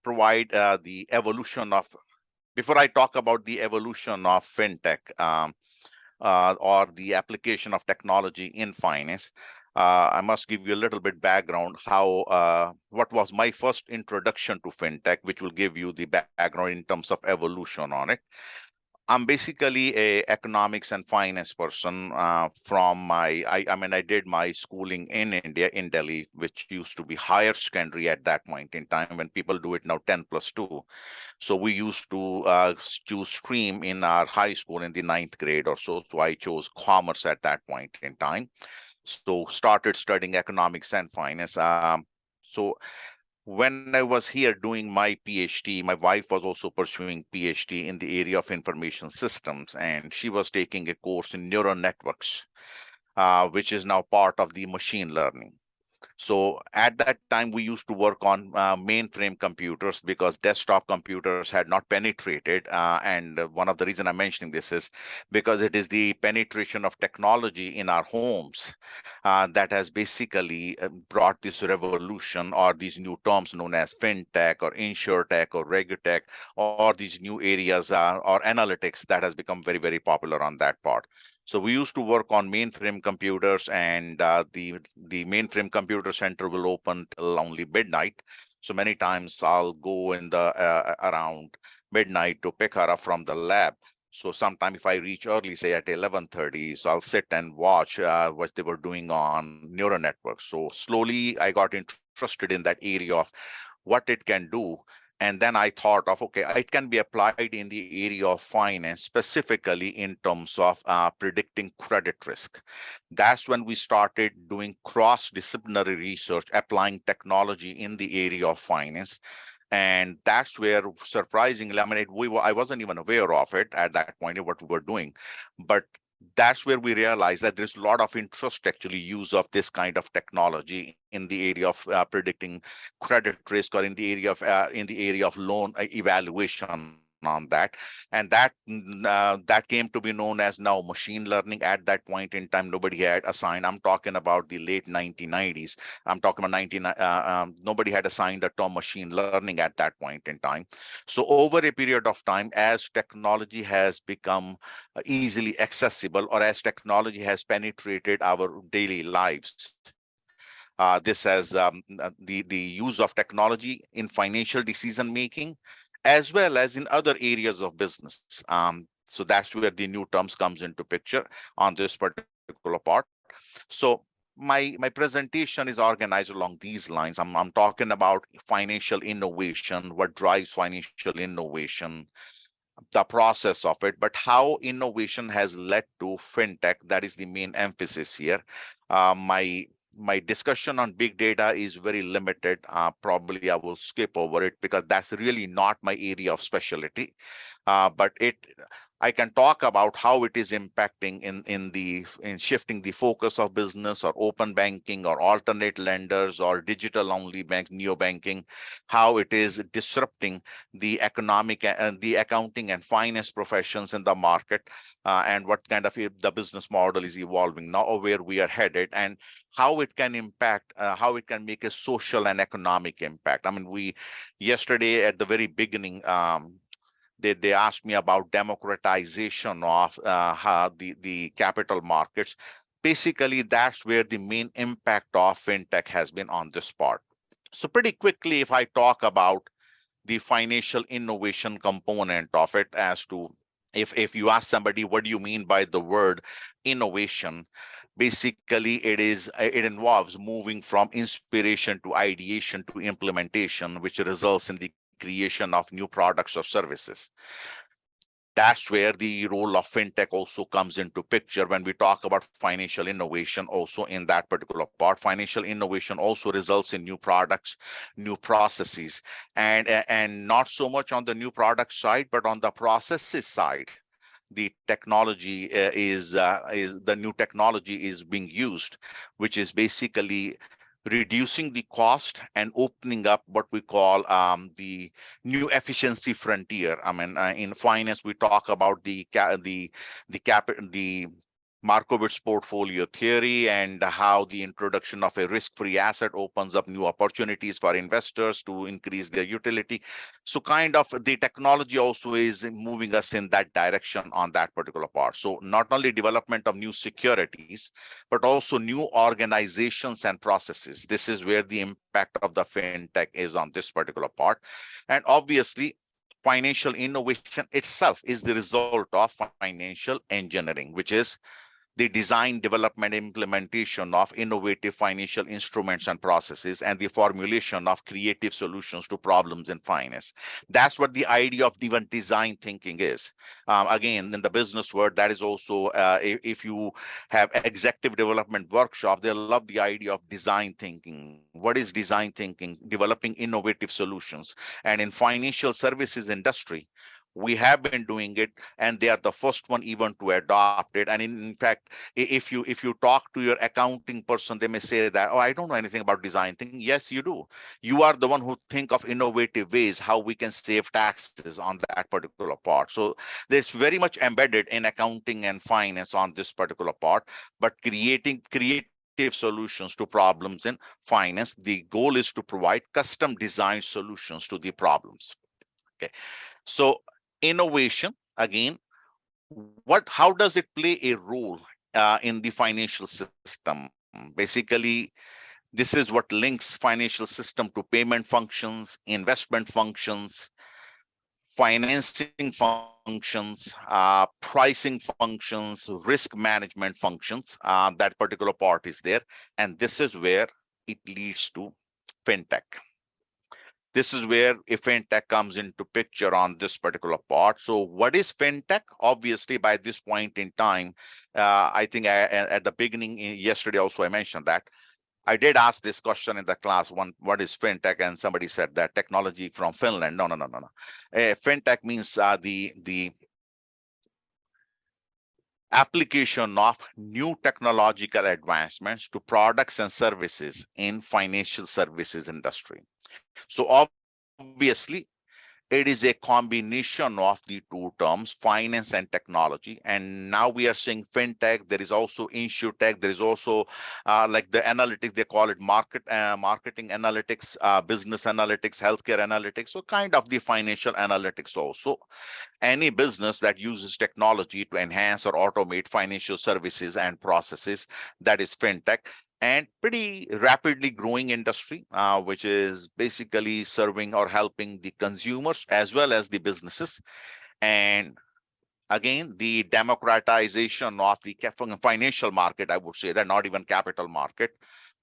provide the evolution of, before I talk about the evolution of FinTech or the application of technology in finance, I must give you a little bit background what was my first introduction to FinTech, which will give you the background in terms of evolution on it. I'm basically a economics and finance person I did my schooling in India, in Delhi, which used to be higher secondary at that point in time. When people do it now, 10+2. So we used to choose stream in our high school in the 9th grade or so. So I chose commerce at that point in time. So started studying economics and finance. So when I was here doing my PhD, my wife was also pursuing PhD in the area of information systems, and she was taking a course in neural networks, which is now part of the machine learning. So at that time, we used to work on mainframe computers because desktop computers had not penetrated. And one of the reasons I'm mentioning this is because it is the penetration of technology in our homes that has basically brought this revolution, or these new terms known as FinTech or InsurTech or RegTech, or these new areas or analytics that has become very, very popular on that part. So we used to work on mainframe computers, and the mainframe computer center will open till only midnight. So many times I'll go in the around midnight to pick her up from the lab. So sometime if I reach early, say at 11:30, so I'll sit and watch what they were doing on neural networks. So slowly I got interested in that area of what it can do. And then I thought of, okay, it can be applied in the area of finance, specifically in terms of predicting credit risk. That's when we started doing cross-disciplinary research, applying technology in the area of finance. And that's where, surprisingly, I wasn't even aware of it at that point, what we were doing. But that's where we realized that there's a lot of interest, actually, use of this kind of technology in the area of predicting credit risk, or in the area of loan evaluation on that. And that came to be known as now machine learning. At that point in time, nobody had assigned, I'm talking about the late 1990s, I'm talking about nobody had assigned the term machine learning at that point in time. So over a period of time, as technology has become easily accessible, or as technology has penetrated our daily lives, this has the use of technology in financial decision making, as well as in other areas of business. So that's where the new terms comes into picture on this particular part. So my presentation is organized along these lines. I'm talking about financial innovation, what drives financial innovation, the process of it, but how innovation has led to FinTech. That is the main emphasis here. My discussion on big data is very limited. Probably I will skip over it because that's really not my area of specialty. But I can talk about how it is impacting in shifting the focus of business, or open banking, or alternate lenders, or digital only bank, neo-banking, how it is disrupting the economic and the accounting and finance professions in the market, and what kind of the business model is evolving now, or where we are headed, and how it can impact, how it can make a social and economic impact. I mean, yesterday at the very beginning, they asked me about democratization of the capital markets. Basically, that's where the main impact of FinTech has been on this part. So pretty quickly, if I talk about the financial innovation component of it, as to if you ask somebody, what do you mean by the word innovation? Basically, it involves moving from inspiration to ideation to implementation, which results in the creation of new products or services. That's where the role of FinTech also comes into picture when we talk about financial innovation. Also in that particular part, financial innovation also results in new products, new processes, and not so much on the new product side, but on the processes side. The technology is the new technology is being used, which is basically reducing the cost and opening up what we call the new efficiency frontier. I mean, in finance, we talk about the Markowitz's portfolio theory and how the introduction of a risk-free asset opens up new opportunities for investors to increase their utility. So kind of the technology also is moving us in that direction on that particular part. So not only development of new securities, but also new organizations and processes. This is where the impact of the FinTech is on this particular part. And obviously, financial innovation itself is the result of financial engineering, which is the design, development, implementation of innovative financial instruments and processes, and the formulation of creative solutions to problems in finance. That's what the idea of even design thinking is. Again, in the business world, that is also, if you have executive development workshop, they love the idea of design thinking. What is design thinking? Developing innovative solutions. And in financial services industry, we have been doing it, and they are the first one even to adopt it. And in fact, if you talk to your accounting person, they may say that, oh, I don't know anything about design thinking. Yes, you do. You are the one who think of innovative ways how we can save taxes on that particular part. So there's very much embedded in accounting and finance on this particular part, but creating creative solutions to problems in finance. The goal is to provide custom design solutions to the problems. Okay, so innovation, again, how does it play a role in the financial system? Basically, this is what links financial system to payment functions, investment functions, financing functions, pricing functions, risk management functions. That particular part is there, and this is where it leads to fintech. This is where a fintech comes into picture on this particular part. So what is fintech? Obviously, by this point in time, I think at the beginning yesterday also I mentioned that I did ask this question in the class one, what is fintech? And somebody said that technology from Finland. No. Fintech means the application of new technological advancements to products and services in financial services industry. So obviously, it is a combination of the two terms, finance and technology. And now we are seeing fintech. There is also insurtech. There is also like the analytics, they call it marketing analytics, business analytics, healthcare analytics. So kind of the financial analytics also. Any business that uses technology to enhance or automate financial services and processes, that is fintech. And pretty rapidly growing industry, which is basically serving or helping the consumers as well as the businesses. And again, the democratization of the financial market, I would say that, not even capital market,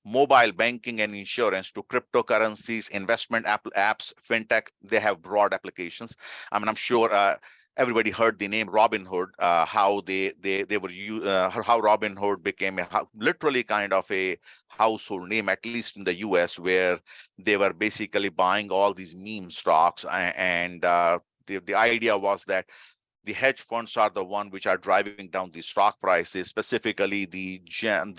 mobile banking and insurance to cryptocurrencies, investment apps, fintech, they have broad applications. I mean, I'm sure everybody heard the name Robinhood, how how Robinhood became literally kind of a household name, at least in the US, where they were basically buying all these meme stocks. And the idea was that the hedge funds are the one which are driving down the stock prices, specifically the Gen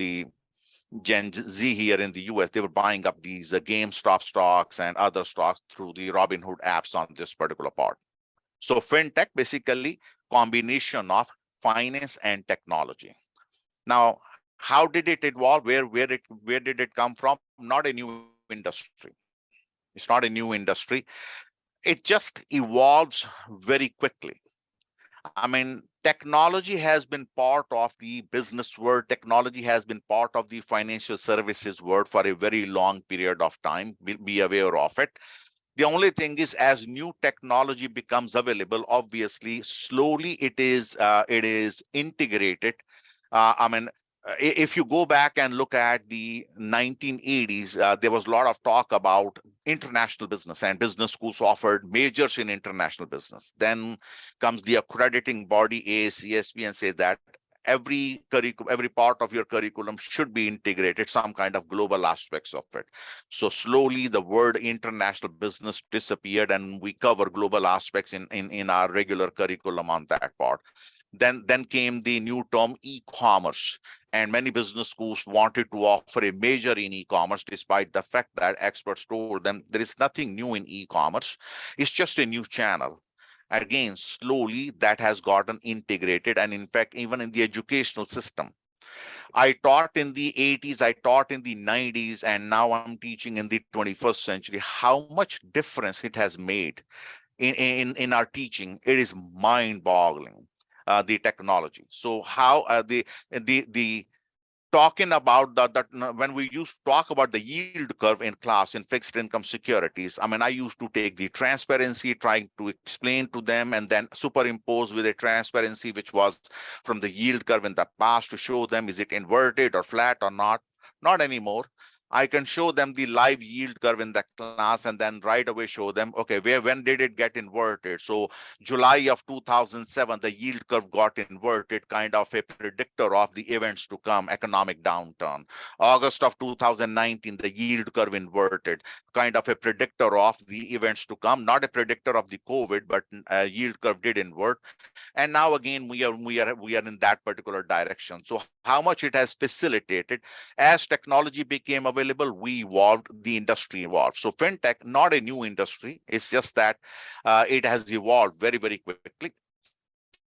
Z here in the US. They were buying up these GameStop stocks and other stocks through the Robinhood apps on this particular part. So fintech, basically combination of finance and technology. Now, how did it evolve? Where did it come from? Not a new industry. It's not a new industry. It just evolves very quickly. I mean, technology has been part of the business world. Technology has been part of the financial services world for a very long period of time. Be aware of it. The only thing is, as new technology becomes available, obviously, slowly it is integrated. I mean, if you go back and look at the 1980s, there was a lot of talk about international business, and business schools offered majors in international business. Then comes the accrediting body AACSB and says that every part of your curriculum should be integrated, some kind of global aspects of it. So slowly the word international business disappeared, and we cover global aspects in our regular curriculum on that part. Then came the new term e-commerce, and many business schools wanted to offer a major in e-commerce, despite the fact that experts told them there is nothing new in e-commerce. It's just a new channel. Again, slowly that has gotten integrated. And in fact, even in the educational system, I taught in the 80s, I taught in the 90s, and now I'm teaching in the 21st century. How much difference it has made in our teaching, it is mind-boggling. The technology. So how the talking about when we used to talk about the yield curve in class in fixed income securities, I mean, I used to take the transparency, trying to explain to them, and then superimpose with a transparency which was from the yield curve in the past to show them, is it inverted or flat or not? Not anymore. I can show them the live yield curve in the class and then right away show them, okay, when did it get inverted? So July of 2007, the yield curve got inverted, kind of a predictor of the events to come, economic downturn. August of 2019, the yield curve inverted, kind of a predictor of the events to come, not a predictor of the COVID, but yield curve did invert. And now again, we are in that particular direction. So how much it has facilitated as technology became available, we evolved, the industry evolved. So fintech, not a new industry. It's just that it has evolved very, very quickly.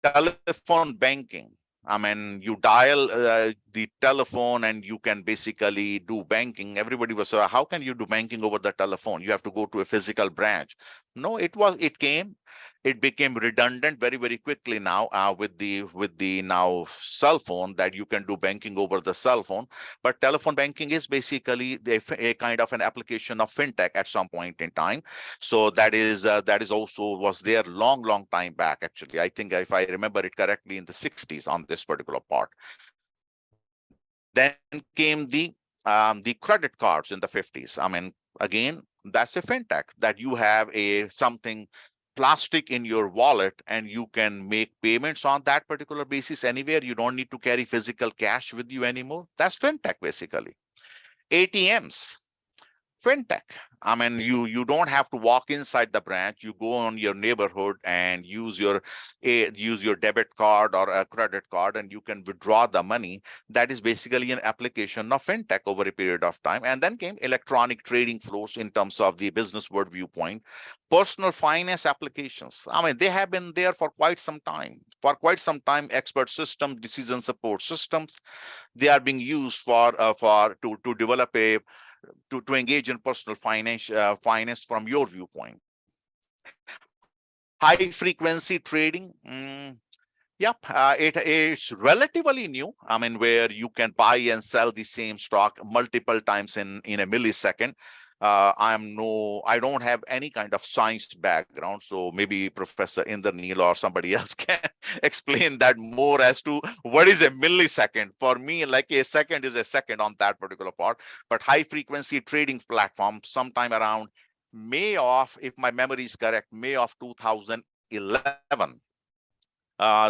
Telephone banking. I mean, you dial the telephone and you can basically do banking. Everybody was, how can you do banking over the telephone? You have to go to a physical branch. No, it became redundant very, very quickly now with the now cell phone, that you can do banking over the cell phone. But telephone banking is basically a kind of an application of fintech at some point in time. So that is also was there long time back. Actually, I think if I remember it correctly, in the 60s on this particular part. Then came the credit cards in the 50s. I mean, again, that's a fintech, that you have a something plastic in your wallet and you can make payments on that particular basis anywhere. You don't need to carry physical cash with you anymore. That's fintech basically. ATMs, fintech. I mean, you don't have to walk inside the branch. You go on your neighborhood and use your debit card or a credit card, and you can withdraw the money. That is basically an application of fintech over a period of time. And then came electronic trading floors in terms of the business world viewpoint. Personal finance applications. I mean, they have been there for quite some time. For quite some time, expert systems, decision support systems, they are being used to develop to engage in personal finance from your viewpoint. High frequency trading. Yep, it's relatively new. I mean, where you can buy and sell the same stock multiple times in a millisecond. I don't have any kind of science background, so maybe Professor Inderneil or somebody else can explain that more as to what is a millisecond. For me, like a second is a second on that particular part. But high frequency trading platform, sometime around May of, if my memory is correct, May of 2011.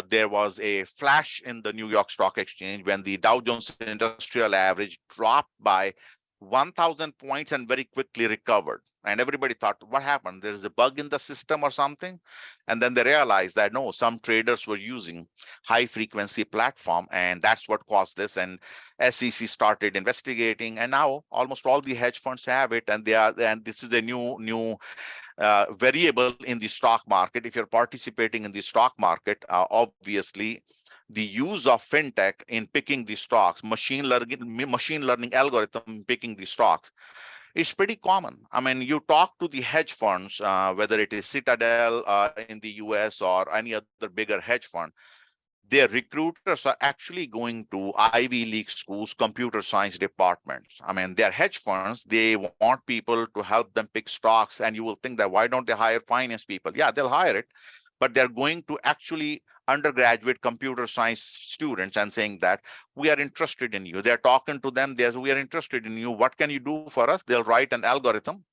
There was a flash in the New York Stock Exchange when the Dow Jones Industrial Average dropped by 1,000 points and very quickly recovered. And everybody thought, what happened? There's a bug in the system or something. And then they realized that no, some traders were using high frequency platform, and that's what caused this. And SEC started investigating, and now almost all the hedge funds have it. And this is a new variable in the stock market. If you're participating in the stock market, obviously the use of fintech in picking the stocks, machine learning algorithm picking the stocks, is pretty common. I mean, you talk to the hedge funds, whether it is Citadel in the US or any other bigger hedge fund, their recruiters are actually going to Ivy League schools, computer science departments. I mean, they're hedge funds. They want people to help them pick stocks. And you will think that why don't they hire finance people? Yeah, they'll hire it. But they're going to actually undergraduate computer science students and saying that we are interested in you. They're talking to them. We are interested in you. What can you do for us? They'll write an algorithm.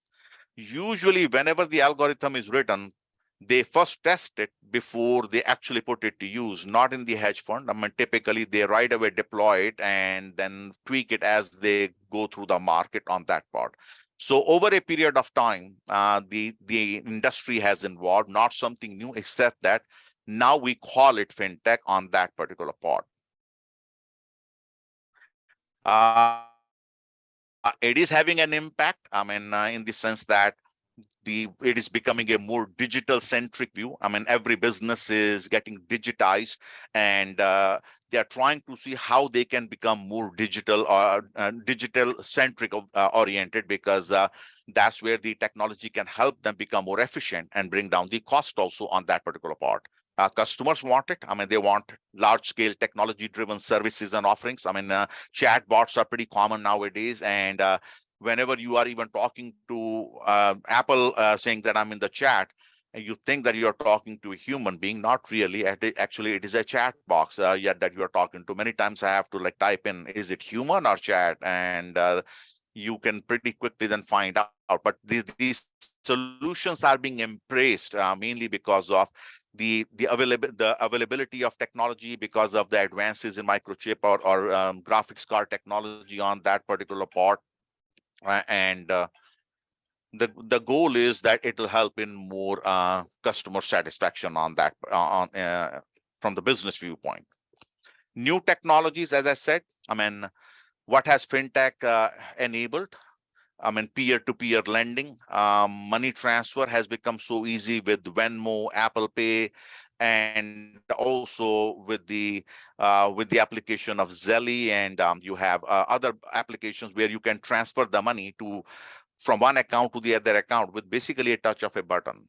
Usually, whenever the algorithm is written, they first test it before they actually put it to use, not in the hedge fund. I mean, typically they right away deploy it and then tweak it as they go through the market on that part. So over a period of time, the industry has evolved, not something new, except that now we call it fintech on that particular part. It is having an impact. I mean, in the sense that it is becoming a more digital centric view. I mean, every business is getting digitized, and they are trying to see how they can become more digital or digital centric oriented, because that's where the technology can help them become more efficient and bring down the cost also on that particular part. Customers want it. I mean, they want large scale technology driven services and offerings. I mean, chat bots are pretty common nowadays, and whenever you are even talking to Apple saying that I'm in the chat, and you think that you're talking to a human being, not really. Actually, it is a chat box yet that you're talking to. Many times I have to like type in, is it human or chat? And you can pretty quickly then find out. But these solutions are being embraced mainly because of the availability of technology, because of the advances in microchip or graphics card technology on that particular part. And the goal is that it will help in more customer satisfaction on that from the business viewpoint. New technologies, as I said, I mean, what has FinTech enabled? I mean, peer-to-peer lending, money transfer has become so easy with Venmo, Apple Pay, and also with the application of Zelly, and you have other applications where you can transfer the money to from one account to the other account with basically a touch of a button.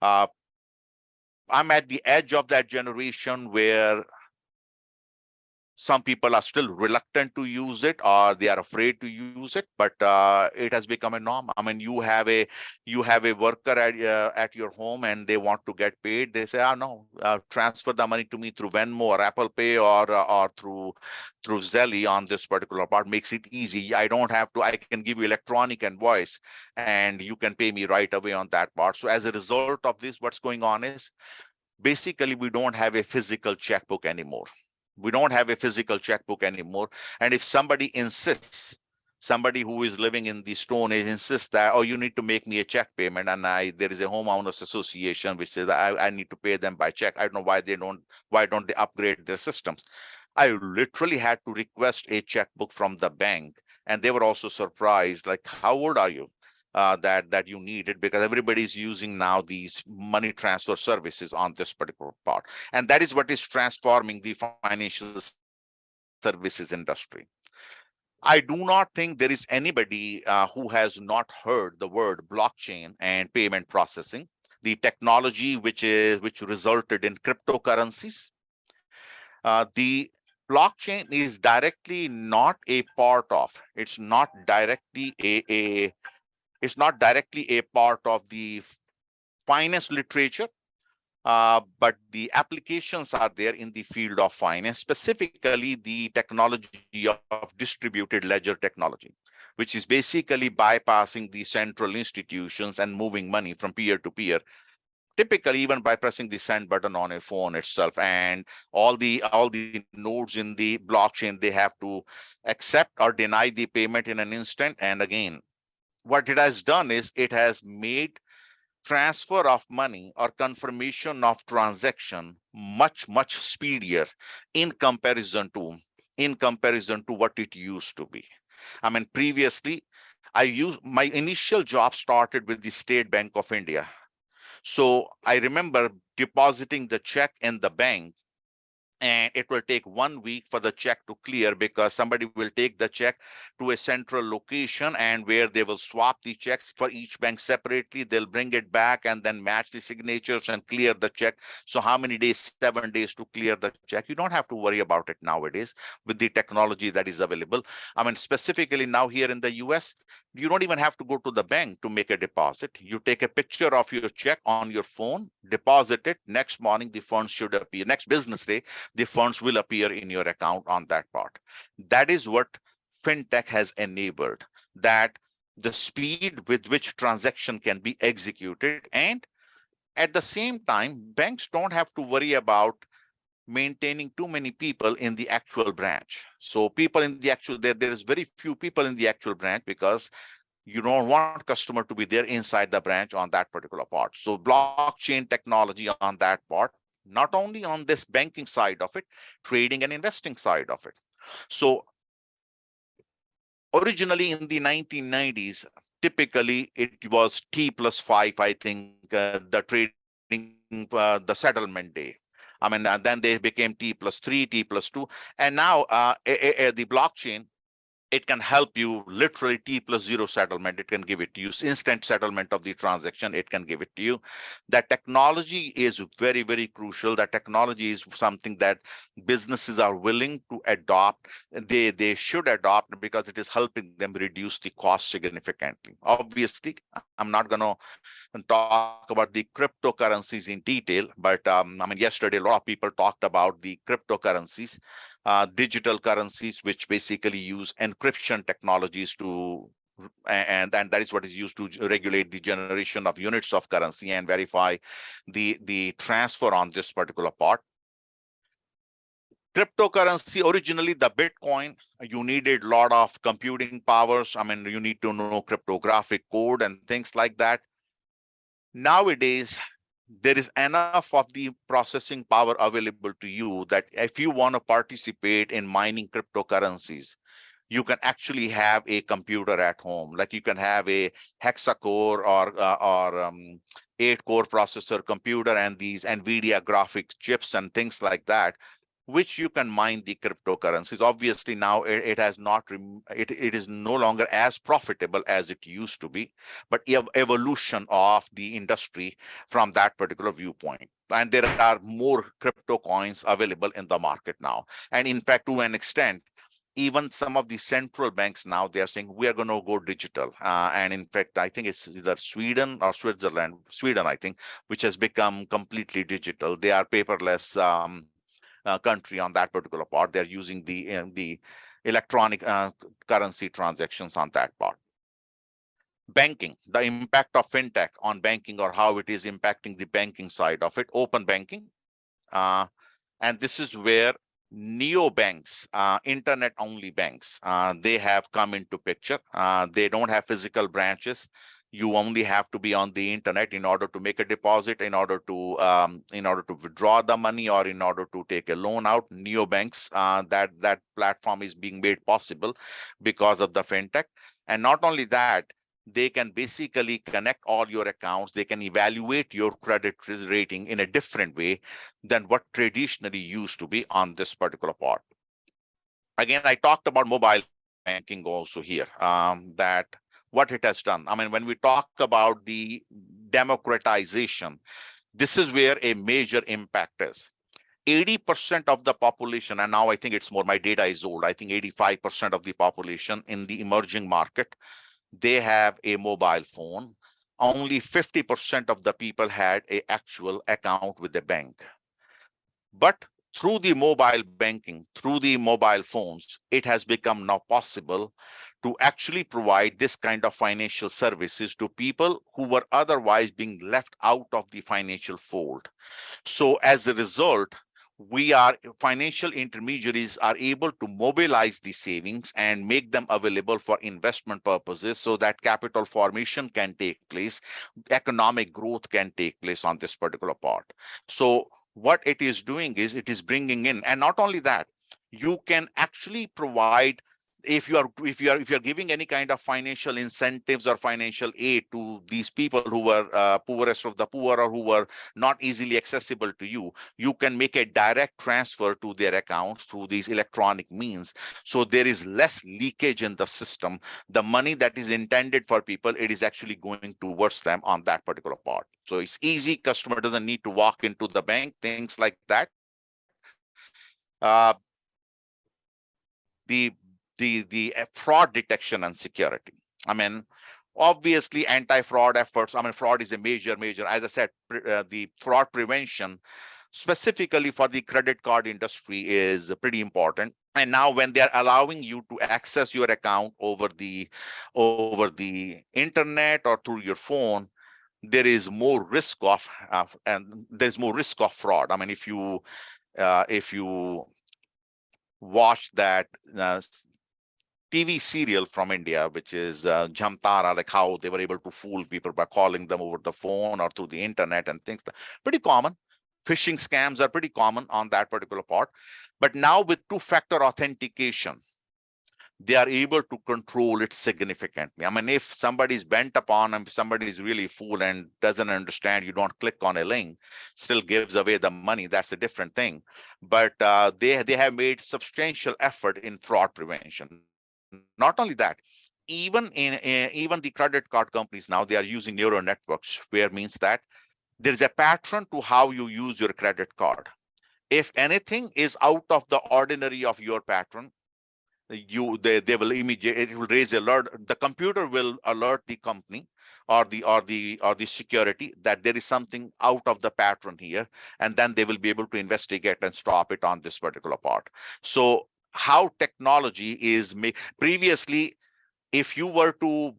I'm at the edge of that generation where some people are still reluctant to use it, or they are afraid to use it, but it has become a norm. I mean, you have a worker at your home and they want to get paid. They say, oh no, transfer the money to me through Venmo or Apple Pay or through Zelly on this particular part. Makes it easy. I don't have to. I can give you electronic invoice and you can pay me right away on that part. So as a result of this, what's going on is basically we don't have a physical checkbook anymore. We don't have a physical checkbook anymore. And if somebody insists, somebody who is living in the Stone Age insists that, oh, you need to make me a check payment, and there is a homeowners association which says I need to pay them by check. I don't know why don't they upgrade their systems? I literally had to request a checkbook from the bank, and they were also surprised, like, how old are you? That you need it, because everybody's using now these money transfer services on this particular part, and that is what is transforming the financial services industry. I do not think there is anybody who has not heard the word blockchain and payment processing, the technology which resulted in cryptocurrencies. The blockchain is directly not a part of. It's not directly it's not directly a part of the finance literature, but the applications are there in the field of finance, specifically the technology of distributed ledger technology, which is basically bypassing the central institutions and moving money from peer to peer, typically even by pressing the send button on a phone itself. And all the nodes in the blockchain, they have to accept or deny the payment in an instant. And again, what it has done is it has made transfer of money or confirmation of transaction much speedier in comparison to what it used to be. I mean, previously, my initial job started with the State Bank of India. So I remember depositing the check in the bank, and it will take 1 week for the check to clear, because somebody will take the check to a central location and where they will swap the checks for each bank separately. They'll bring it back and then match the signatures and clear the check. So how many days? 7 days to clear the check. You don't have to worry about it nowadays with the technology that is available. I mean, specifically now here in the US, you don't even have to go to the bank to make a deposit. You take a picture of your check on your phone, deposit it. Next morning, the funds should appear. Next business day, the funds will appear in your account on that part. That is what FinTech has enabled, that the speed with which transaction can be executed. And at the same time, banks don't have to worry about maintaining too many people in the actual branch. So people in the actual, there is very few people in the actual branch, because you don't want customer to be there inside the branch on that particular part. So blockchain technology on that part, not only on this banking side of it, trading and investing side of it. So originally in the 1990s, typically it was T plus 5, I think, the trading, the settlement day. I mean, then they became T plus 3, T plus 2. And now the blockchain, it can help you literally T plus 0 settlement. It can give it to you. Instant settlement of the transaction, it can give it to you. That technology is very, very crucial. That technology is something that businesses are willing to adopt. They should adopt because it is helping them reduce the cost significantly. Obviously, I'm not going to talk about the cryptocurrencies in detail, but I mean, yesterday, a lot of people talked about the cryptocurrencies, digital currencies, which basically use encryption technologies to, and that is what is used to regulate the generation of units of currency and verify the transfer on this particular part. Cryptocurrency, originally the Bitcoin, you needed a lot of computing powers. I mean, you need to know cryptographic code and things like that. Nowadays, there is enough of the processing power available to you that if you want to participate in mining cryptocurrencies, you can actually have a computer at home. Like you can have a hexa-core or 8-core processor computer and these NVIDIA graphics chips and things like that, which you can mine the cryptocurrencies. Obviously, now it has not, it is no longer as profitable as it used to be, but evolution of the industry from that particular viewpoint. And there are more crypto coins available in the market now. And in fact, to an extent, even some of the central banks now, they are saying we are going to go digital. And in fact, I think it's either Sweden or Switzerland, Sweden, I think, which has become completely digital. They are paperless country on that particular part. They're using the electronic currency transactions on that part. Banking, the impact of FinTech on banking or how it is impacting the banking side of it, open banking. And this is where neobanks, internet-only banks, they have come into picture. They don't have physical branches. You only have to be on the internet in order to make a deposit, in order to withdraw the money, or in order to take a loan out. Neobanks, that platform is being made possible because of the FinTech. And not only that, they can basically connect all your accounts. They can evaluate your credit rating in a different way than what traditionally used to be on this particular part. Again, I talked about mobile banking also here, that what it has done. I mean, when we talk about the democratization, this is where a major impact is. 80% of the population, and now I think it's more, my data is old, I think 85% of the population in the emerging market, they have a mobile phone. Only 50% of the people had an actual account with the bank. But through the mobile banking, through the mobile phones, it has become now possible to actually provide this kind of financial services to people who were otherwise being left out of the financial fold. So as a result, financial intermediaries are able to mobilize the savings and make them available for investment purposes so that capital formation can take place, economic growth can take place on this particular part. So what it is doing is it is bringing in, and not only that, you can actually provide, if you are giving any kind of financial incentives or financial aid to these people who were poorest of the poor or who were not easily accessible to you, you can make a direct transfer to their accounts through these electronic means. So there is less leakage in the system. The money that is intended for people, it is actually going towards them on that particular part. So it's easy. Customer doesn't need to walk into the bank, things like that. The fraud detection and security. I mean, obviously anti-fraud efforts. I mean, fraud is a major, as I said, the fraud prevention specifically for the credit card industry is pretty important. And now when they're allowing you to access your account over the internet or through your phone, there is more risk of fraud. I mean, if you watch that TV serial from India, which is Jamtara, like how they were able to fool people by calling them over the phone or through the internet and things. Pretty common. Phishing scams are pretty common on that particular part. But now with two-factor authentication, they are able to control it significantly. I mean, if somebody's bent upon and somebody is really fool and doesn't understand, you don't click on a link, still gives away the money, that's a different thing. But they have made substantial effort in fraud prevention. Not only that, even the credit card companies now, they are using neural networks, where means that there is a pattern to how you use your credit card. If anything is out of the ordinary of your pattern, they will immediately, it will raise alert, the computer will alert the company or the security that there is something out of the pattern here, and then they will be able to investigate and stop it on this particular part. So how technology is previously, if you were to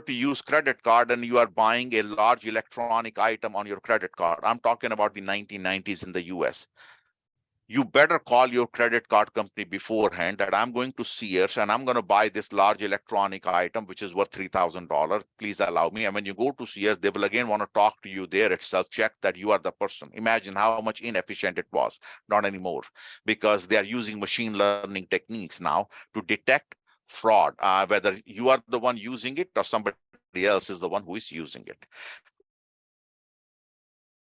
use credit card and you are buying a large electronic item on your credit card, I'm talking about the 1990s in the US, you better call your credit card company beforehand that I'm going to Sears and I'm going to buy this large electronic item, which is worth $3,000. Please allow me. And when you go to Sears, they will again want to talk to you there itself, check that you are the person. Imagine how much inefficient it was. Not anymore, because they are using machine learning techniques now to detect fraud, whether you are the one using it or somebody else is the one who is using it.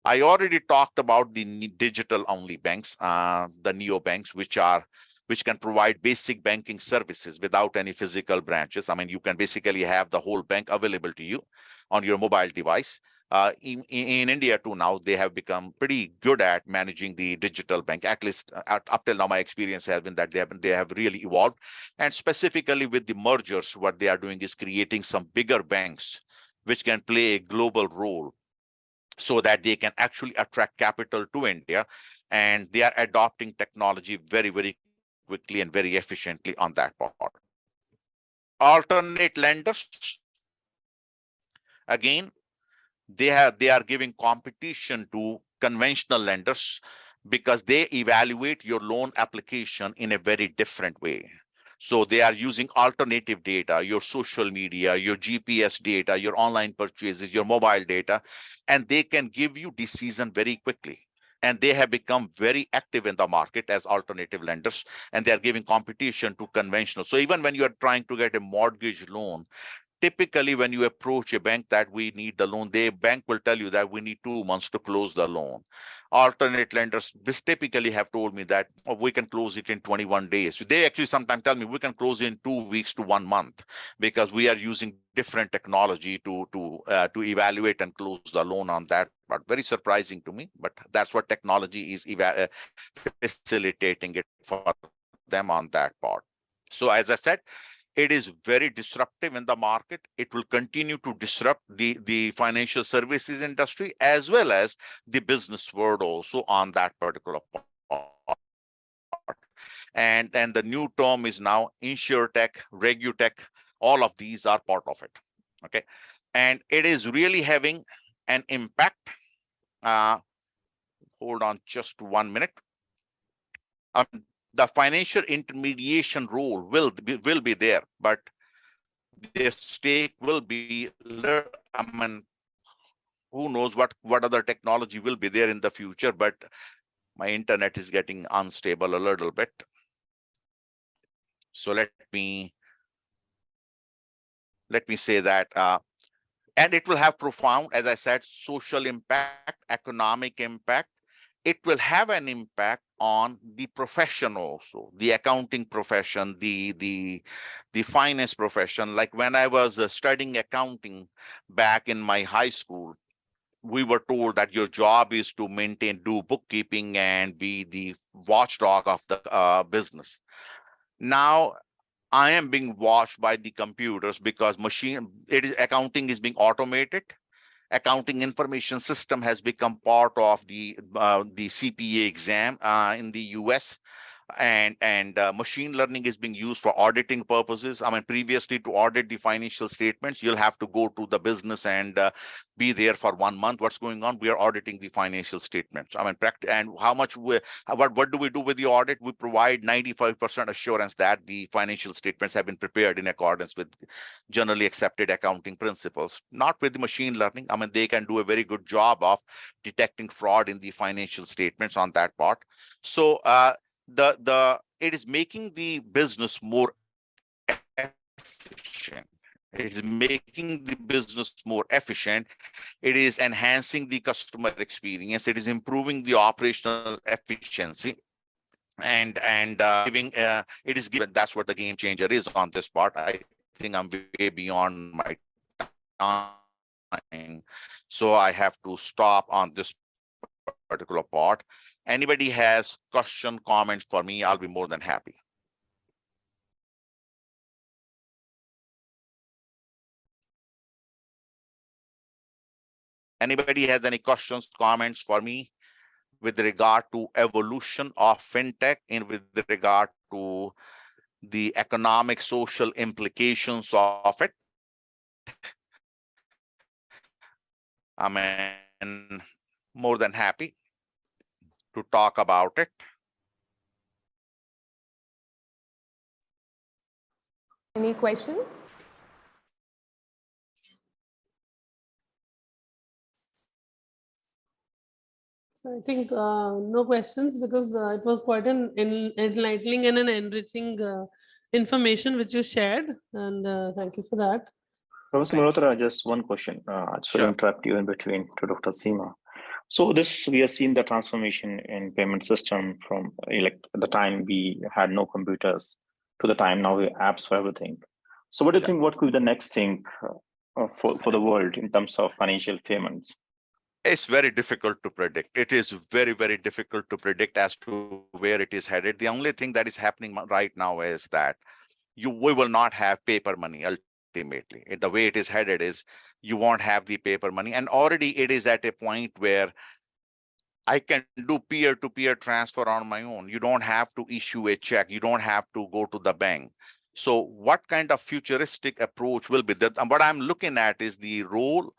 I already talked about the digital-only banks, the neobanks, which can provide basic banking services without any physical branches. I mean, you can basically have the whole bank available to you on your mobile device. In India too, now they have become pretty good at managing the digital bank. At least up till now, my experience has been that they have really evolved. And specifically with the mergers, what they are doing is creating some bigger banks which can play a global role, so that they can actually attract capital to India, and they are adopting technology very, very quickly and very efficiently on that part. Alternate lenders, again, they are giving competition to conventional lenders because they evaluate your loan application in a very different way. So they are using alternative data, your social media, your GPS data, your online purchases, your mobile data, and they can give you decision very quickly. And they have become very active in the market as alternative lenders, and they are giving competition to conventional. So even when you are trying to get a mortgage loan, typically when you approach a bank that we need the loan, the bank will tell you that we need 2 months to close the loan. Alternate lenders typically have told me that we can close it in 21 days. They actually sometimes tell me we can close in 2 weeks to 1 month, because we are using different technology to evaluate and close the loan on that part. Very surprising to me, but that's what technology is facilitating it for them on that part. So as I said, it is very disruptive in the market. It will continue to disrupt the financial services industry as well as the business world also on that particular part. And the new term is now InsurTech, RegUtech. All of these are part of it. Okay. And it is really having an impact. Hold on just 1 minute. The financial intermediation role will be there, but their stake will be, I mean, who knows what other technology will be there in the future, but my internet is getting unstable a little bit. So let me say that, and it will have profound, as I said, social impact, economic impact. It will have an impact on the profession also, the accounting profession, the finance profession. Like when I was studying accounting back in my high school, we were told that your job is to do bookkeeping and be the watchdog of the business. Now I am being watched by the computers because accounting is being automated. Accounting information system has become part of the CPA exam in the US, and machine learning is being used for auditing purposes. I mean, previously to audit the financial statements, you'll have to go to the business and be there for 1 month. What's going on? We are auditing the financial statements. I mean, and how much what do we do with the audit? We provide 95% assurance that the financial statements have been prepared in accordance with generally accepted accounting principles. Not with the machine learning. I mean, they can do a very good job of detecting fraud in the financial statements on that part. So it is making the business more It is making the business more efficient. It is enhancing the customer experience. It is improving the operational efficiency. And giving it is given. That's what the game changer is on this part. I think I'm way beyond my time, so I have to stop on this particular part. Anybody has question, comments for me, I'll be more than happy. Anybody has any questions, comments for me with regard to evolution of fintech and with regard to the economic, social implications of it? I'm more than happy to talk about it. Any questions? So I think no questions, because it was quite an enlightening and an enriching information which you shared, and thank you for that. Professor Malhotra, just one question. Sorry to interrupt you in between to Dr. Seema. So we have seen the transformation in payment system from like the time we had no computers to the time now we have apps for everything. So what do you think, what could be the next thing for the world in terms of financial payments? It's very difficult to predict. It is very, very difficult to predict as to where it is headed. The only thing that is happening right now is that we will not have paper money ultimately. The way it is headed is you won't have the paper money. And already it is at a point where I can do peer-to-peer transfer on my own. You don't have to issue a check. You don't have to go to the bank. So what kind of futuristic approach will be that? And what I'm looking at is the role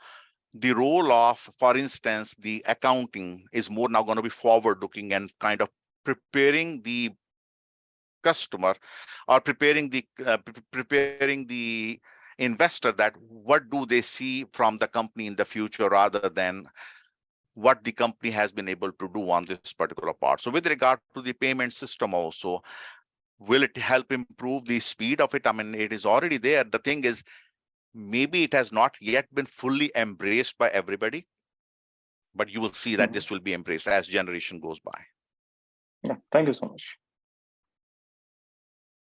of, for instance, the accounting is more now going to be forward-looking and kind of preparing the customer or preparing the investor that what do they see from the company in the future rather than what the company has been able to do on this particular part. So with regard to the payment system also, will it help improve the speed of it? I mean, it is already there. The thing is, maybe it has not yet been fully embraced by everybody, but you will see that this will be embraced as generation goes by. Yeah, thank you so much.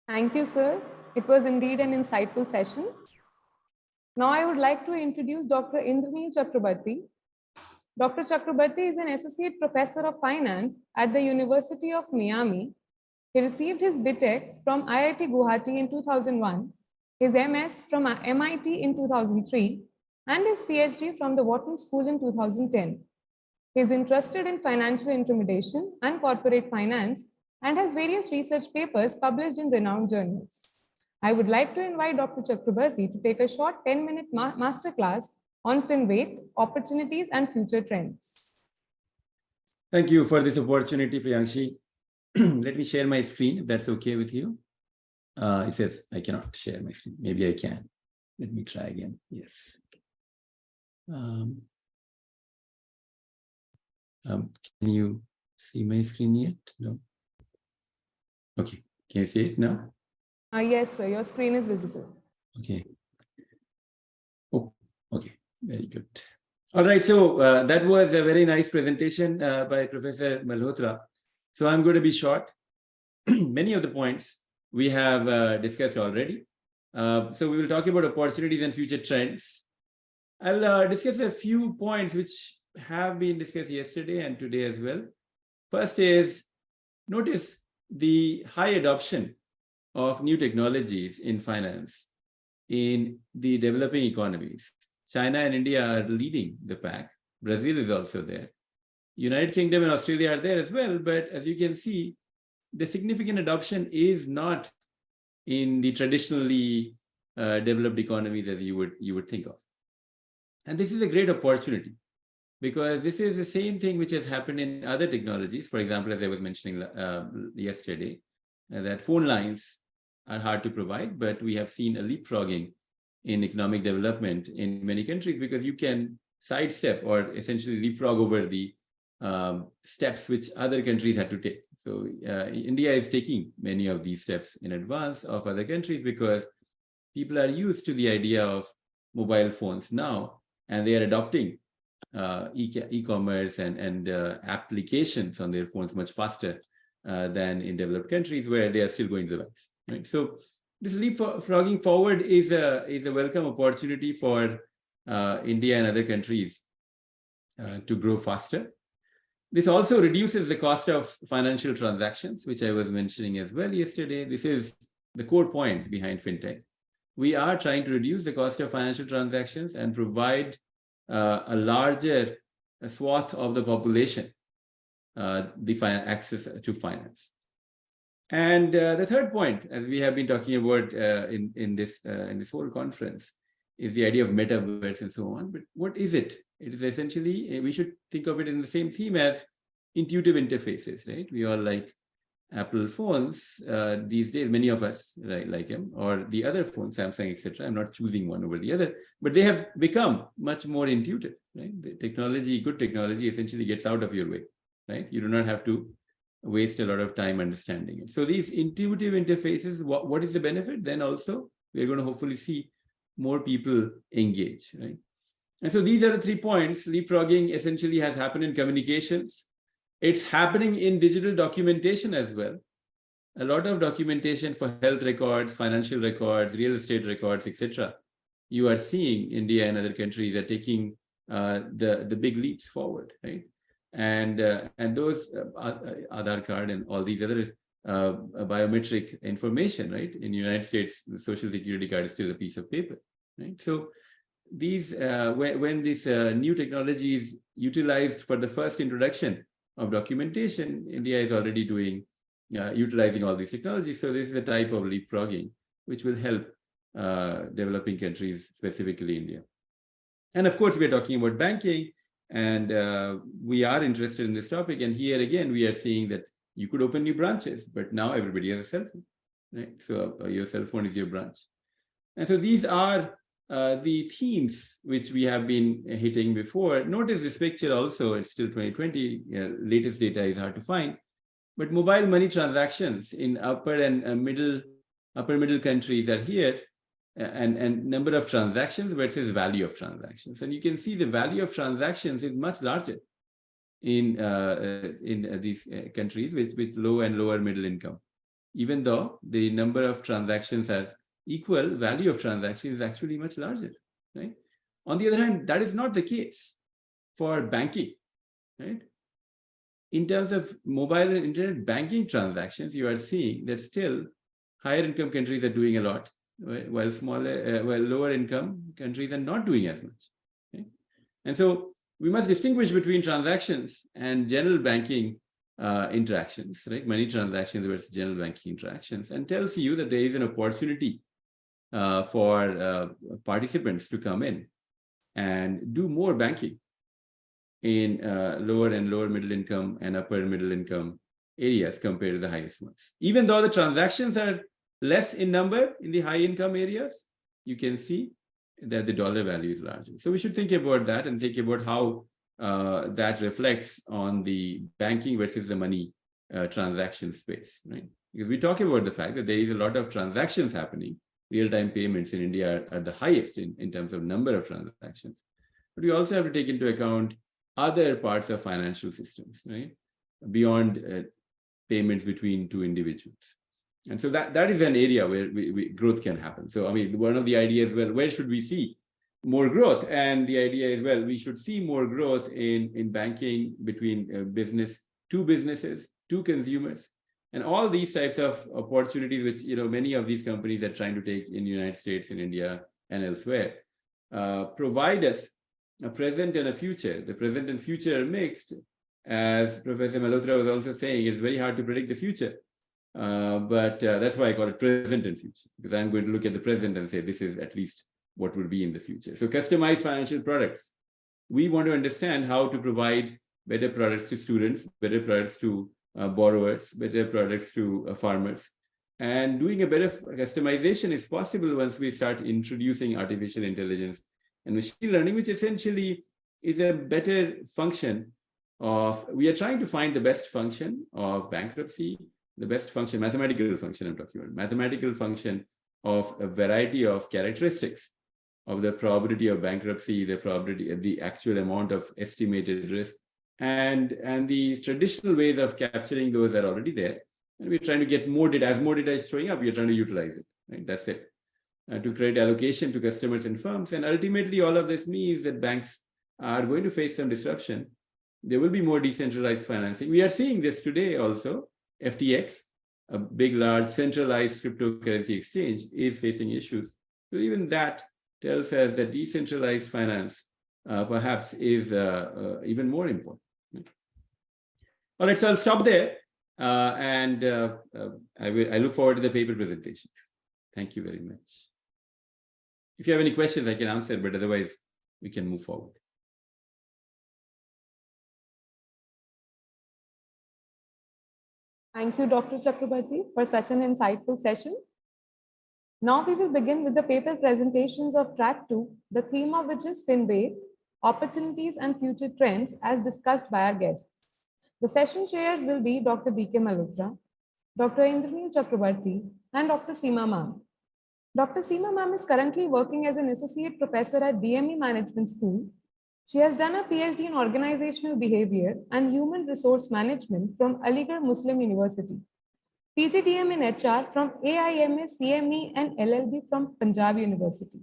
Thank you, sir. It was indeed an insightful session. Now I would like to introduce Dr. Indranil Chakrabarty. Dr. Chakrabarty is an associate professor of finance at the University of Miami. He received his BTech from IIT Guwahati in 2001, his MS from MIT in 2003, and his PhD from the Wharton School in 2010. He is interested in financial intermediation and corporate finance and has various research papers published in renowned journals. I would like to invite Dr. Chakrabarty to take a short 10-minute masterclass on FinWeight, opportunities and future trends. Thank you for this opportunity, Priyanshi. Let me share my screen, if that's okay with you. It says I cannot share my screen. Maybe I can. Let me try again. Yes. Can you see my screen yet? No. Okay. Can you see it now? Yes, sir. Your screen is visible. Okay. Oh, okay. Very good. All right. So that was a very nice presentation by Professor Malhotra. So I'm going to be short. Many of the points we have discussed already. So we will talk about opportunities and future trends. I'll discuss a few points which have been discussed yesterday and today as well. First is, notice the high adoption of new technologies in finance in the developing economies. China and India are leading the pack. Brazil is also there. United Kingdom and Australia are there as well. But as you can see, the significant adoption is not in the traditionally developed economies as you would think of. And this is a great opportunity because this is the same thing which has happened in other technologies. For example, as I was mentioning yesterday, that phone lines are hard to provide, but we have seen a leapfrogging in economic development in many countries because you can sidestep or essentially leapfrog over the steps which other countries had to take. So India is taking many of these steps in advance of other countries because People are used to the idea of mobile phones now, and they are adopting e-commerce and applications on their phones much faster than in developed countries where they are still going to the banks. Right? So this leapfrogging forward is a welcome opportunity for India and other countries to grow faster. This also reduces the cost of financial transactions, which I was mentioning as well yesterday. This is the core point behind FinTech. We are trying to reduce the cost of financial transactions and provide a larger swath of the population access to finance. And the third point, as we have been talking about in this whole conference, is the idea of metaverse and so on. But what is it? It is essentially, we should think of it in the same theme as intuitive interfaces, right? We all like Apple phones these days, many of us like them, or the other phones, Samsung, etc. I'm not choosing one over the other, but they have become much more intuitive, right? The technology, good technology, essentially gets out of your way, right? You do not have to waste a lot of time understanding it. So these intuitive interfaces, what is the benefit? Then also, we're going to hopefully see more people engage, right? And so these are the 3 points. Leapfrogging essentially has happened in communications. It's happening in digital documentation as well. A lot of documentation for health records, financial records, real estate records, etc. You are seeing India and other countries are taking the big leaps forward, right? And those Aadhaar card and all these other biometric information, right? In the United States, the Social Security card is still a piece of paper, right? So these when this new technology is utilized for the first introduction of documentation, India is already doing utilizing all these technologies. So this is a type of leapfrogging which will help developing countries, specifically India. And of course, we are talking about banking, and we are interested in this topic. And here again, we are seeing that you could open new branches, but now everybody has a cell phone, right? So your cell phone is your branch. And so these are the themes which we have been hitting before. Notice this picture also, it's still 2020, latest data is hard to find, but mobile money transactions in upper middle countries are here, and number of transactions versus value of transactions. And you can see the value of transactions is much larger in these countries with low and lower middle income. Even though the number of transactions are equal, value of transaction is actually much larger, right? On the other hand, that is not the case for banking, right? In terms of mobile and internet banking transactions, you are seeing that still higher income countries are doing a lot, right? While lower income countries are not doing as much, okay? And so we must distinguish between transactions and general banking interactions, right? Money transactions versus general banking interactions, and tells you that there is an opportunity for participants to come in and do more banking in lower and lower middle income and upper middle income areas compared to the highest ones. Even though the transactions are less in number in the high income areas, you can see that the dollar value is larger. So we should think about that and think about how that reflects on the banking versus the money transaction space, right? Because we talk about the fact that there is a lot of transactions happening. Real-time payments in India are the highest in terms of number of transactions. But we also have to take into account other parts of financial systems, right? Beyond payments between two individuals. And so that is an area where growth can happen. So, I mean, one of the ideas, well, where should we see more growth? And the idea is, well, we should see more growth in banking between two businesses, two consumers, and all these types of opportunities, which, you know, many of these companies are trying to take in the United States, in India, and elsewhere, provide us a present and a future. The present and future are mixed. As Professor Malhotra was also saying, it's very hard to predict the future. But that's why I call it present and future, because I'm going to look at the present and say, this is at least what will be in the future. So customized financial products. We want to understand how to provide better products to students, better products to borrowers, better products to farmers. And doing a better customization is possible once we start introducing artificial intelligence and machine learning, which essentially is a better function of, we are trying to find the best function of bankruptcy, the best function, mathematical function I'm talking about, mathematical function of a variety of characteristics of the probability of bankruptcy, the probability, the actual amount of estimated risk, and the traditional ways of capturing those are already there. And we're trying to get more data. As more data is showing up, we're trying to utilize it. Right? That's it. To create allocation to customers and firms. And ultimately, all of this means that banks are going to face some disruption. There will be more decentralized financing. We are seeing this today also. FTX, a big, large, centralized cryptocurrency exchange, is facing issues. So even that tells us that decentralized finance perhaps is even more important. All right, so I'll stop there. I look forward to the paper presentations. Thank you very much. If you have any questions, I can answer, but otherwise we can move forward. Thank you, Dr. Chakrabarty, for such an insightful session. Now we will begin with the paper presentations of track 2, the theme of which is FinWave, opportunities and future trends as discussed by our guests. The session chairs will be Dr. B.K. Malhotra, Dr. Indranil Chakrabarty, and Dr. Seema Ma'am. Dr. Seema Ma'am is currently working as an associate professor at DME Management School. She has done a PhD in organizational behavior and human resource management from Aligarh Muslim University, PGDM in HR from AIMA CME and LLB from Punjab University.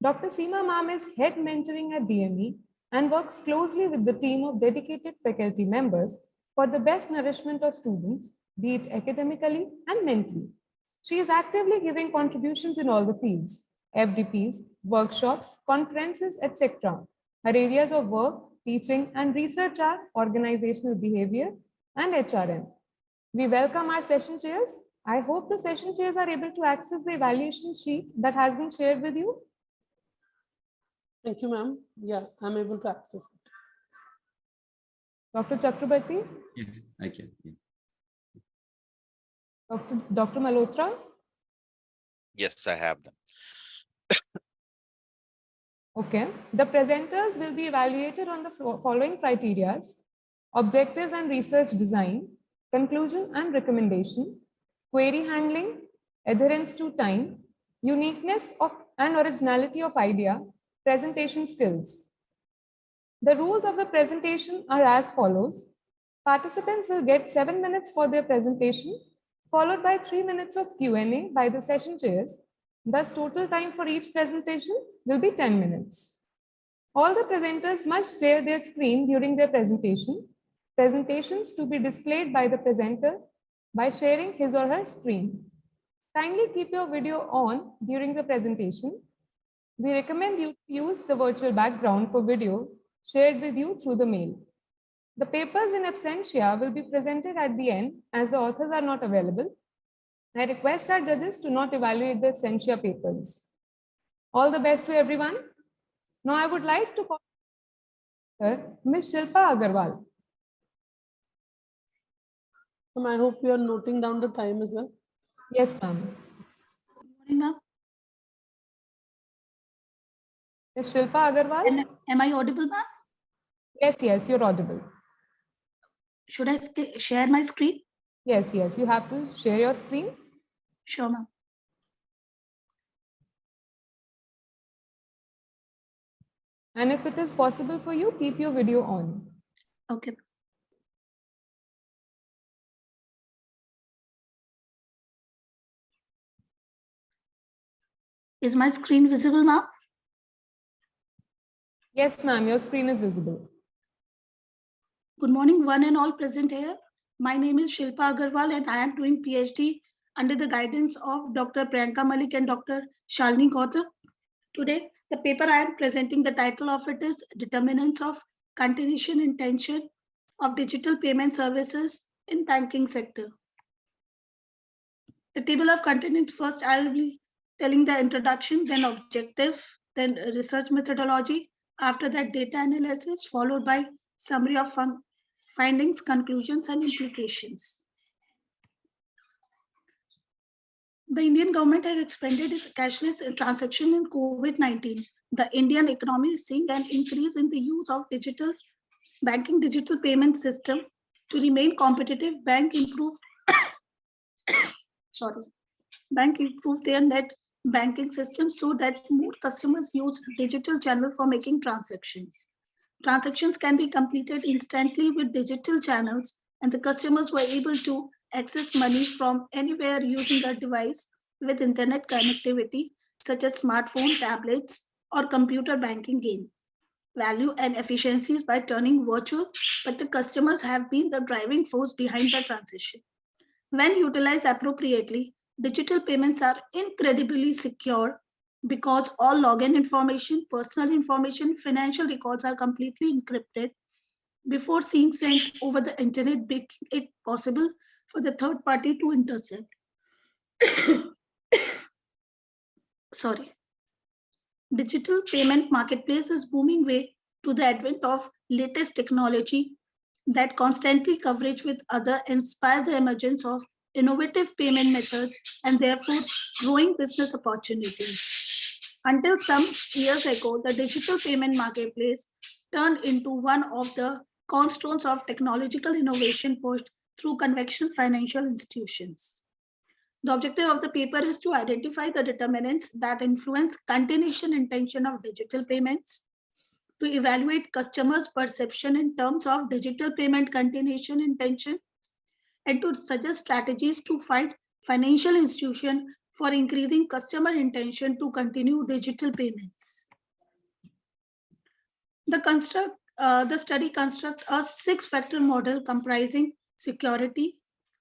Dr. Seema Ma'am is head mentoring at DME and works closely with the team of dedicated faculty members for the best nourishment of students, be it academically and mentally. She is actively giving contributions in all the fields, FDPs, workshops, conferences, etc. Her areas of work, teaching, and research are organizational behavior and HRM. We welcome our session chairs. I hope the session chairs are able to access the evaluation sheet that has been shared with you. Thank you, ma'am. Yeah, I'm able to access it. Dr. Chakrabarty? Yes, I can. Yeah. Dr. Malhotra? Yes, I have them. Okay. The presenters will be evaluated on the following criteria: objectives and research design, conclusion and recommendation, query handling, adherence to time, uniqueness of and originality of idea, presentation skills. The rules of the presentation are as follows. Participants will get 7 minutes for their presentation, followed by 3 minutes of Q&A by the session chairs. Thus, total time for each presentation will be 10 minutes. All the presenters must share their screen during their presentation. Presentations to be displayed by the presenter by sharing his or her screen. Kindly keep your video on during the presentation. We recommend you to use the virtual background for video shared with you through the mail. The papers in absentia will be presented at the end as the authors are not available. I request our judges to not evaluate the absentia papers. All the best to everyone. Now I would like to call Ms. Shilpa Agarwal. I hope you are noting down the time as well. Yes, ma'am. Good morning, ma'am. Ms. Shilpa Agarwal? Am I audible, ma'am? Yes, you're audible. Should I share my screen? Yes, you have to share your screen. Sure, ma'am. And if it is possible for you, keep your video on. Okay. Is my screen visible, ma'am? Yes, ma'am, your screen is visible. Good morning, one and all present here. My name is Shilpa Agarwal and I am doing PhD under the guidance of Dr. Priyanka Malik and Dr. Shalini Gautam. Today, the paper I am presenting, the title of it is Determinants of Continuation Intention of Digital Payment Services in Banking Sector. The table of contents, first I'll be telling the introduction, then objective, then research methodology, after that data analysis, followed by summary of findings, conclusions, and implications. The Indian government has expanded its cashless transaction in COVID-19. The Indian economy is seeing an increase in the use of digital payment system. To remain competitive, bank improved their net banking system so that more customers use digital channel for making transactions. Transactions can be completed instantly with digital channels, and the customers were able to access money from anywhere using a device with internet connectivity, such as smartphone, tablets, or computer banking gain value and efficiencies by turning virtual, but the customers have been the driving force behind the transition. When utilized appropriately, digital payments are incredibly secure because all login information, personal information, financial records are completely encrypted before being sent over the internet, making it possible for the third party to intercept. Sorry. Digital payment marketplace is booming way to the advent of latest technology that constantly coverage with other inspire the emergence of innovative payment methods and therefore growing business opportunities. Until some years ago, the digital payment marketplace turned into one of the cornerstones of technological innovation pushed through conventional financial institutions. The objective of the paper is to identify the determinants that influence continuation intention of digital payments, to evaluate customers' perception in terms of digital payment continuation intention, and to suggest strategies to fight financial institutions for increasing customer intention to continue digital payments. The study constructs a 6-factor model comprising security,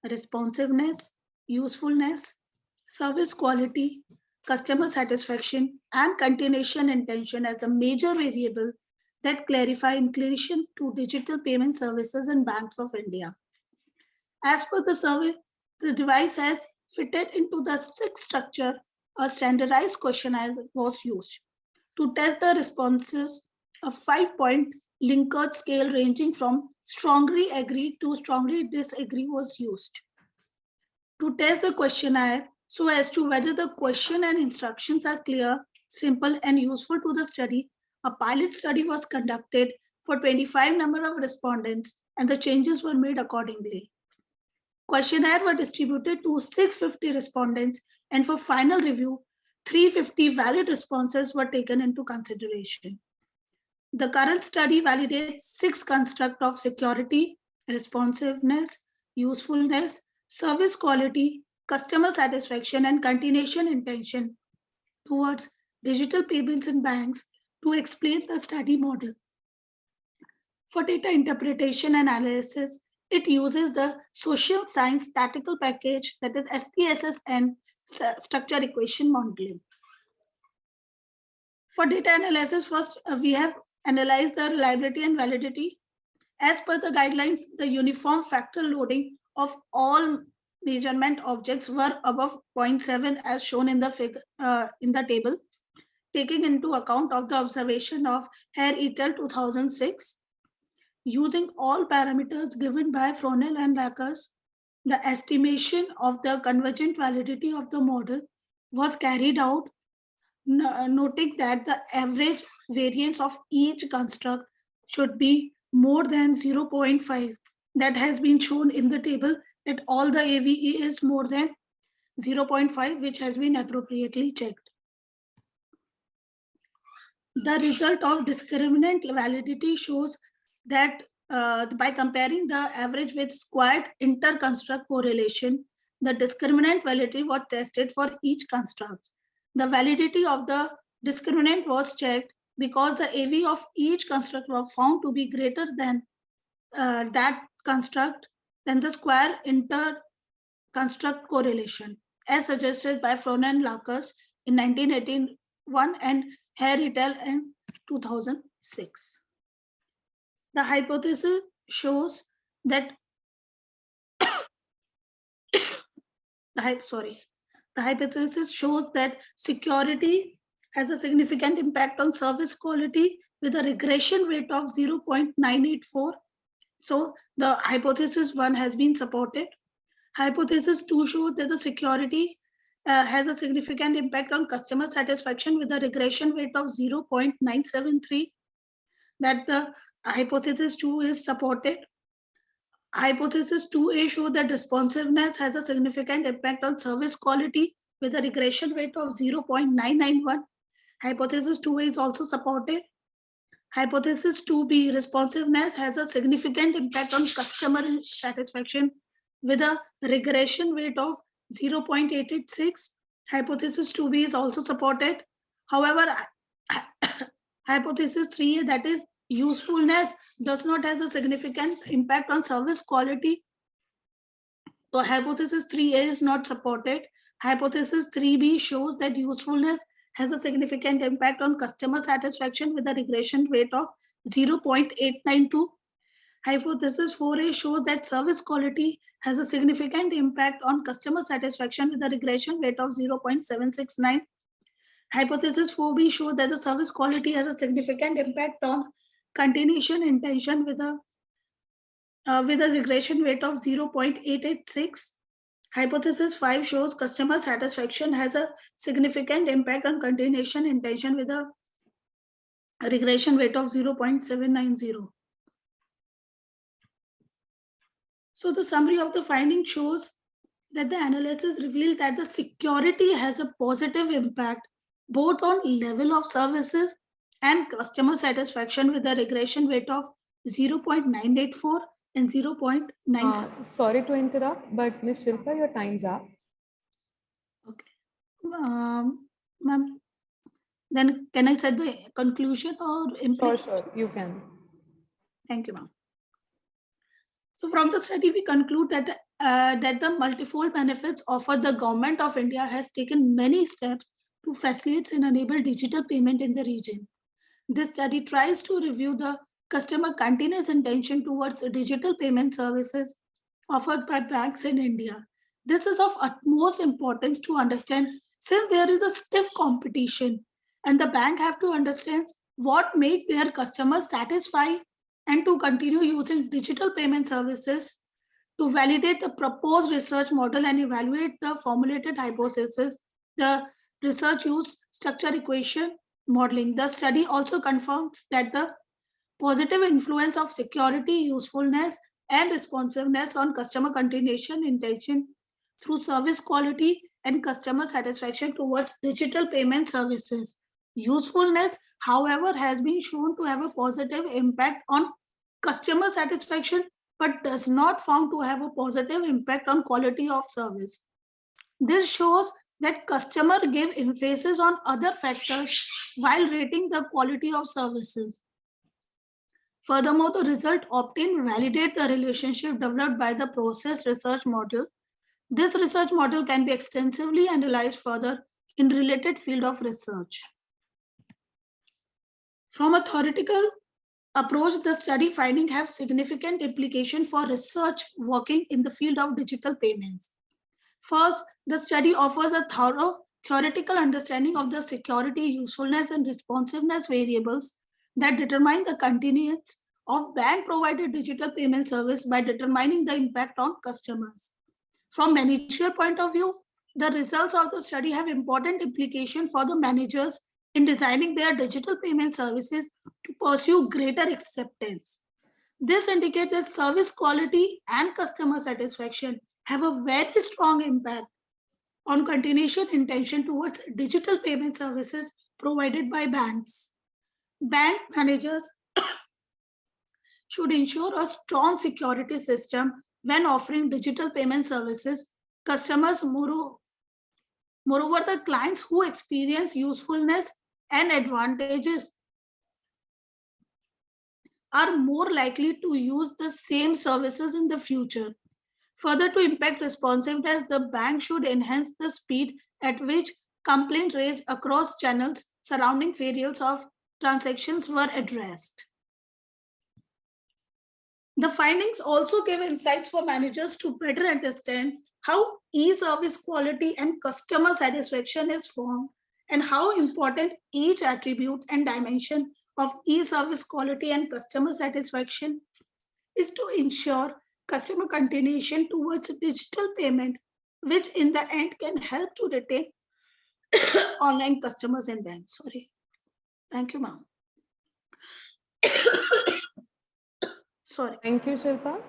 responsiveness, usefulness, service quality, customer satisfaction, and continuation intention as a major variable that clarify inclination to digital payment services in banks of India. As per the survey, the device has fitted into the 6 structure. A standardized questionnaire was used. To test the responses, a 5-point Likert scale ranging from strongly agree to strongly disagree was used. To test the questionnaire so as to whether the question and instructions are clear, simple, and useful to the study, a pilot study was conducted for 25 number of respondents and the changes were made accordingly. Questionnaire were distributed to 650 respondents and for final review, 350 valid responses were taken into consideration. The current study validates 6 constructs of security, responsiveness, usefulness, service quality, customer satisfaction, and continuation intention towards digital payments in banks to explain the study model. For data interpretation and analysis, it uses the social science statistical package, that is SPSS and structure equation modeling. For data analysis, first we have analyzed the reliability and validity. As per the guidelines, the uniform factor loading of all measurement objects were above 0.7 as shown in the figure in the table, taking into account of the observation of Hare et al. 2006. Using all parameters given by Fronell and Lackers, the estimation of the convergent validity of the model was carried out, noting that the average variance of each construct should be more than 0.5. That has been shown in the table that all the AVE is more than 0.5, which has been appropriately checked. The result of discriminant validity shows that by comparing the average with squared inter-construct correlation, the discriminant validity was tested for each construct. The validity of the discriminant was checked because the AV of each construct was found to be greater than that construct than the square inter-construct correlation, as suggested by Fronell and Lackers in 1981 and Hare et al. In 2006. The hypothesis shows that the hypothesis shows that security has a significant impact on service quality with a regression rate of 0.984. So the hypothesis 1 has been supported. Hypothesis 2 shows that the security has a significant impact on customer satisfaction with a regression rate of 0.973. That the hypothesis 2 is supported. Hypothesis 2A shows that responsiveness has a significant impact on service quality with a regression rate of 0.991. Hypothesis 2A is also supported. Hypothesis 2B, responsiveness has a significant impact on customer satisfaction with a regression rate of 0.886. Hypothesis 2B is also supported. However, hypothesis 3A, that is usefulness, does not have a significant impact on service quality. So hypothesis 3A is not supported. Hypothesis 3B shows that usefulness has a significant impact on customer satisfaction with a regression rate of 0.892. Hypothesis 4A shows that service quality has a significant impact on customer satisfaction with a regression rate of 0.769. Hypothesis 4B shows that the service quality has a significant impact on continuation intention with a regression rate of 0.886. Hypothesis 5 shows customer satisfaction has a significant impact on continuation intention with a regression rate of 0.790. So the summary of the finding shows that the analysis revealed that the security has a positive impact both on level of services and customer satisfaction with a regression rate of 0.984 and 0.97. Sorry to interrupt, but Ms. Shilpa, your time's up. Okay. Ma'am, then can I set the conclusion or Sure, you can. Thank you, ma'am. So from the study, we conclude that that the multifold benefits offered, the government of India has taken many steps to facilitate and enable digital payment in the region. This study tries to review the customer continuous intention towards digital payment services offered by banks in India. This is of utmost importance to understand, since there is a stiff competition and the bank have to understand what make their customers satisfied and to continue using digital payment services to validate the proposed research model and evaluate the formulated hypothesis. The research used structure equation modeling. The study also confirms that the positive influence of security, usefulness, and responsiveness on customer continuation intention through service quality and customer satisfaction towards digital payment services. Usefulness, however, has been shown to have a positive impact on customer satisfaction, but does not found to have a positive impact on quality of service. This shows that customer give emphasis on other factors while rating the quality of services. Furthermore, the result obtained validate the relationship developed by the process research model. This research model can be extensively analyzed further in related field of research. From a theoretical approach, the study finding have significant implication for research working in the field of digital payments. First, the study offers a thorough theoretical understanding of the security, usefulness, and responsiveness variables that determine the continuance of bank-provided digital payment service by determining the impact on customers. From managerial point of view, the results of the study have important implication for the managers in designing their digital payment services to pursue greater acceptance. This indicates that service quality and customer satisfaction have a very strong impact on continuation intention towards digital payment services provided by banks. Bank managers should ensure a strong security system when offering digital payment services. Customers, moreover, the clients who experience usefulness and advantages are more likely to use the same services in the future. Further, to impact responsiveness, the bank should enhance the speed at which complaints raised across channels surrounding failures of transactions were addressed. The findings also give insights for managers to better understand how e-service quality and customer satisfaction is formed and how important each attribute and dimension of e-service quality and customer satisfaction is to ensure customer continuation towards digital payment, which in the end can help to retain online customers and banks. Sorry. Thank you, ma'am. Sorry. Thank you, Shilpa.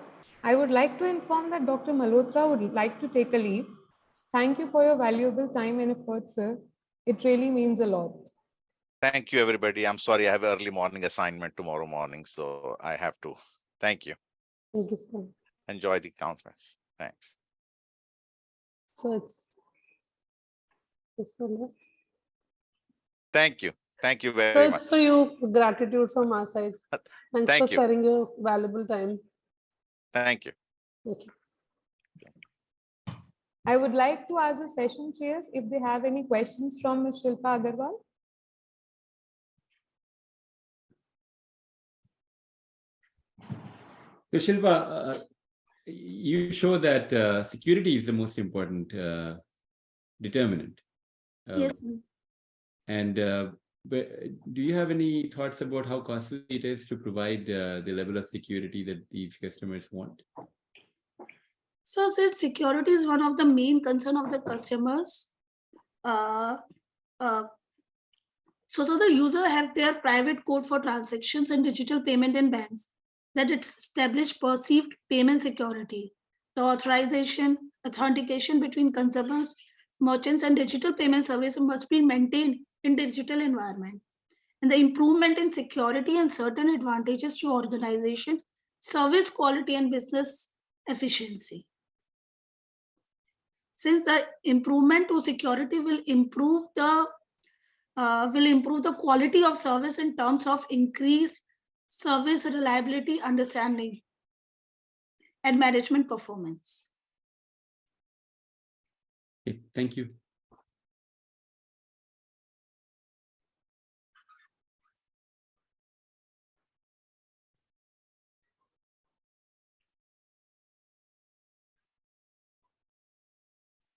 I would like to inform that Dr. Malhotra would like to take a leave. Thank you for your valuable time and effort, sir. It really means a lot. Thank you, everybody. I'm sorry, I have an early morning assignment tomorrow morning, so I have to. Thank you. Thank you, sir. Enjoy the conference. Thanks. So it's so much. Thank you. Thank you So very much. it's for you, gratitude from our side. Thanks Thank for you. sparing your valuable time. Thank you. Thank you. I would like to ask the session chairs if they have any questions from Ms. Shilpa Agarwal. So Shilpa, you show that security is the most important determinant. Yes. And but do you have any thoughts about how costly it is to provide the level of security that these customers want? So since security is one of the main concern of the customers, so the user has their private code for transactions and digital payment in banks that it's established perceived payment security. The authorization, authentication between consumers, merchants, and digital payment services must be maintained in digital environment. And the improvement in security and certain advantages to organization, service quality, and business efficiency. Since the improvement to security will improve the quality of service in terms of increased service reliability, understanding, and management performance. Okay, thank you.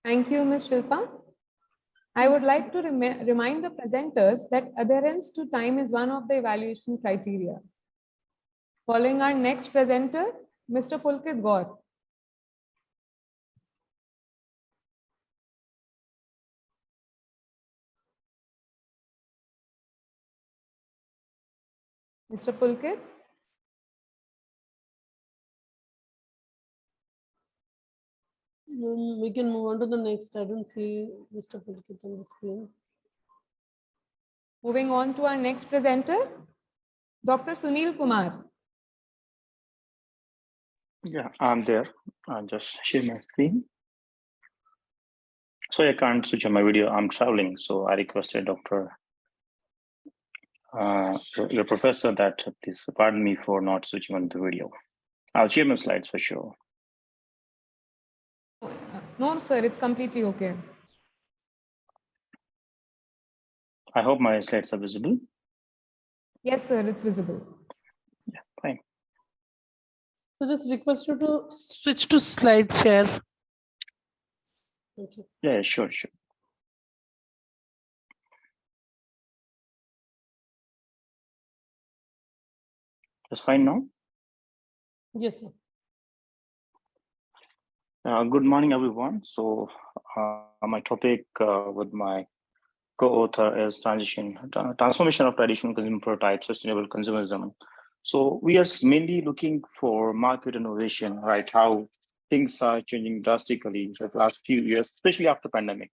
Thank you, Ms. Shilpa. I would like to remind the presenters that adherence to time is one of the evaluation criteria. Following our next presenter, Mr. Pulkit Gaur. Mr. Pulkit? We can move on to the next. I don't see Mr. Pulkit on the screen. Moving on to our next presenter, Dr. Sunil Kumar. Yeah, I'm there. I'll just share my screen. So I can't switch on my video. I'm traveling, so I requested your professor that please pardon me for not switching on the video. I'll share my slides for sure. No, sir, it's completely okay. I hope my slides are visible. Yes, sir, it's visible. Yeah, fine. So just request you to switch to slide share. Thank you. Yeah, sure. That's fine now. Yes, sir. Good morning, everyone. So my topic with my co-author is transformation of traditional consumer prototype, sustainable consumerism. So we are mainly looking for market innovation, right? How things are changing drastically the last few years, especially after pandemic.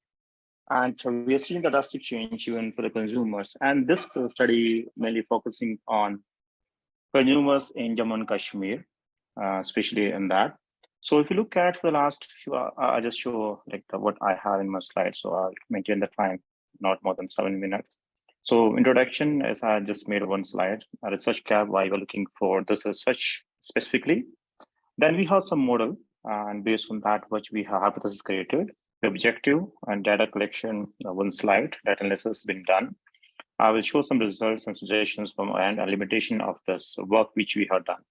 And we are seeing the drastic change even for the consumers. And this study mainly focusing on consumers in Jammu and Kashmir, especially in that. So if you look at the last few, I just show like what I have in my slide. So I'll maintain the time, not more than 7 minutes. So introduction, as I just made one slide, a research gap, why we're looking for this research specifically. Then we have some model, and based on that, which we have hypothesis created, the objective and data collection, one slide, data analysis has been done. I will show some results and suggestions from and a limitation of this work which we have done.